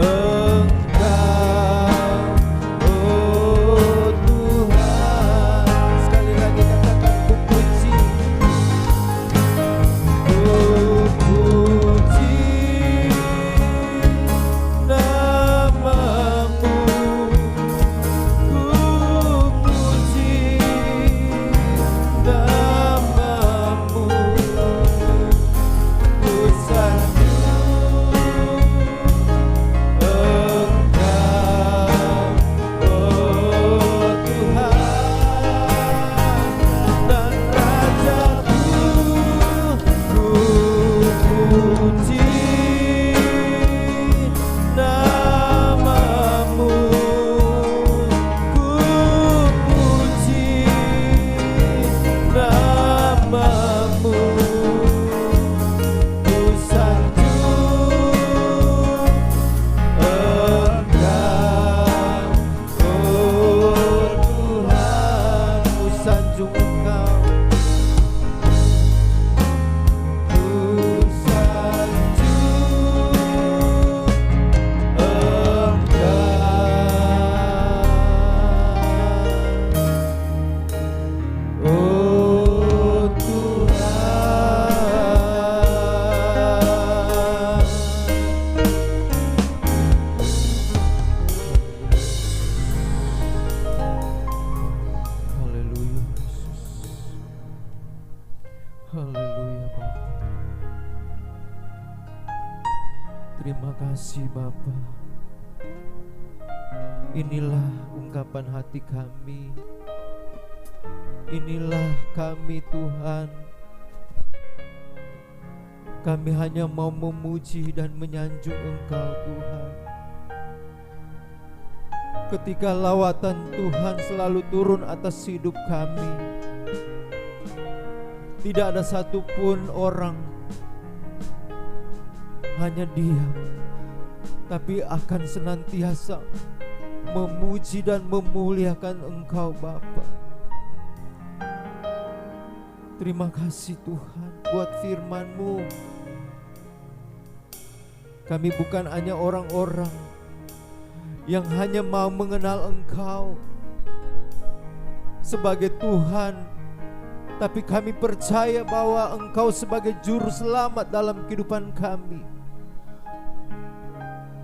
Engkau, oh Tuhan. Sekali lagi katakan ku puji, ku puji namamu, ku puji namamu, ku sanjung Engkau, oh Tuhan dan Rajaku. Ku puji namamu, ku puji namamu, ku sanjung Engkau, oh Tuhan, ku sanjung Engkau, Haleluya Bapa. Terima kasih Bapa. Inilah ungkapan hati kami. Inilah kami Tuhan. Kami hanya mau memuji dan menyanjung Engkau Tuhan. Ketika lawatan Tuhan selalu turun atas hidup kami, tidak ada satupun orang hanya diam, tapi akan senantiasa memuji dan memuliakan Engkau Bapa. Terima kasih Tuhan buat firman-Mu. Kami bukan hanya orang-orang yang hanya mau mengenal Engkau sebagai Tuhan, tapi kami percaya bahwa Engkau sebagai juru selamat dalam kehidupan kami.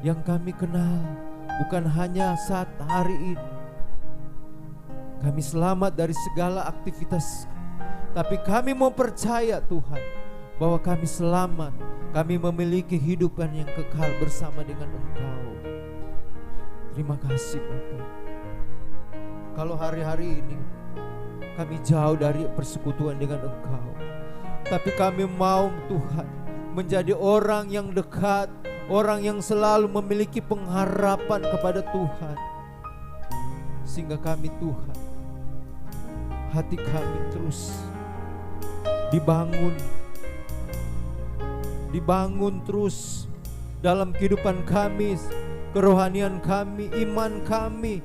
Yang kami kenal bukan hanya saat hari ini kami selamat dari segala aktivitas, tapi kami mau percaya Tuhan bahwa kami selamat. Kami memiliki kehidupan yang kekal bersama dengan Engkau. Terima kasih Bapa. Kalau hari-hari ini kami jauh dari persekutuan dengan Engkau, tapi kami mau Tuhan menjadi orang yang dekat, orang yang selalu memiliki pengharapan kepada Tuhan. Sehingga kami Tuhan, hati kami terus dibangun terus dalam kehidupan kami, kerohanian kami, iman kami,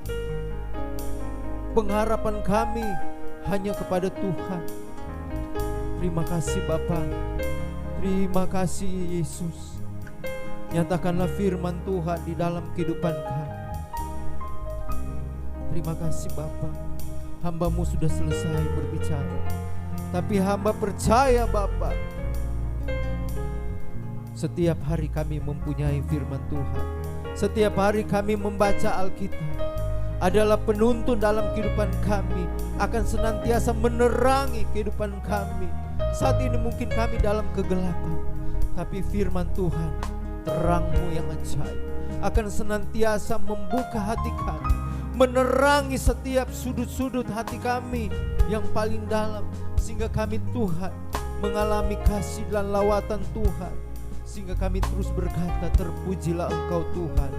pengharapan kami hanya kepada Tuhan. Terima kasih Bapa. Terima kasih Yesus. Nyatakanlah firman Tuhan di dalam kehidupan kami. Terima kasih Bapa. Hamba-Mu sudah selesai berbicara, tapi hamba percaya Bapa, setiap hari kami mempunyai firman Tuhan. Setiap hari kami membaca Alkitab adalah penuntun dalam kehidupan kami, akan senantiasa menerangi kehidupan kami. Saat ini mungkin kami dalam kegelapan, tapi firman Tuhan, terang-Mu yang ajaib, akan senantiasa membuka hati kami, menerangi setiap sudut-sudut hati kami yang paling dalam, sehingga kami Tuhan mengalami kasih dan lawatan Tuhan. Sehingga kami terus berkata, terpujilah Engkau Tuhan,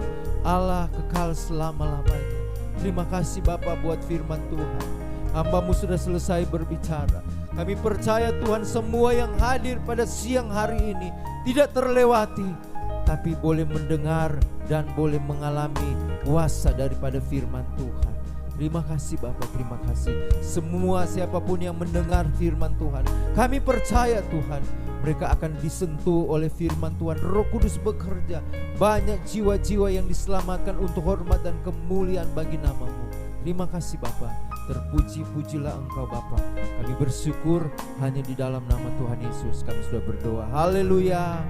Allah kekal selama-lamanya. Terima kasih Bapa buat firman Tuhan. Hamba-Mu sudah selesai berbicara. Kami percaya Tuhan semua yang hadir pada siang hari ini tidak terlewati, tapi boleh mendengar dan boleh mengalami kuasa daripada firman Tuhan. Terima kasih Bapa, terima kasih. Semua siapapun yang mendengar firman Tuhan, kami percaya Tuhan, mereka akan disentuh oleh firman Tuhan. Roh Kudus bekerja. Banyak jiwa-jiwa yang diselamatkan untuk hormat dan kemuliaan bagi nama-Mu. Terima kasih Bapa. Terpuji-pujilah Engkau Bapa. Kami bersyukur hanya di dalam nama Tuhan Yesus kami sudah berdoa. Haleluya.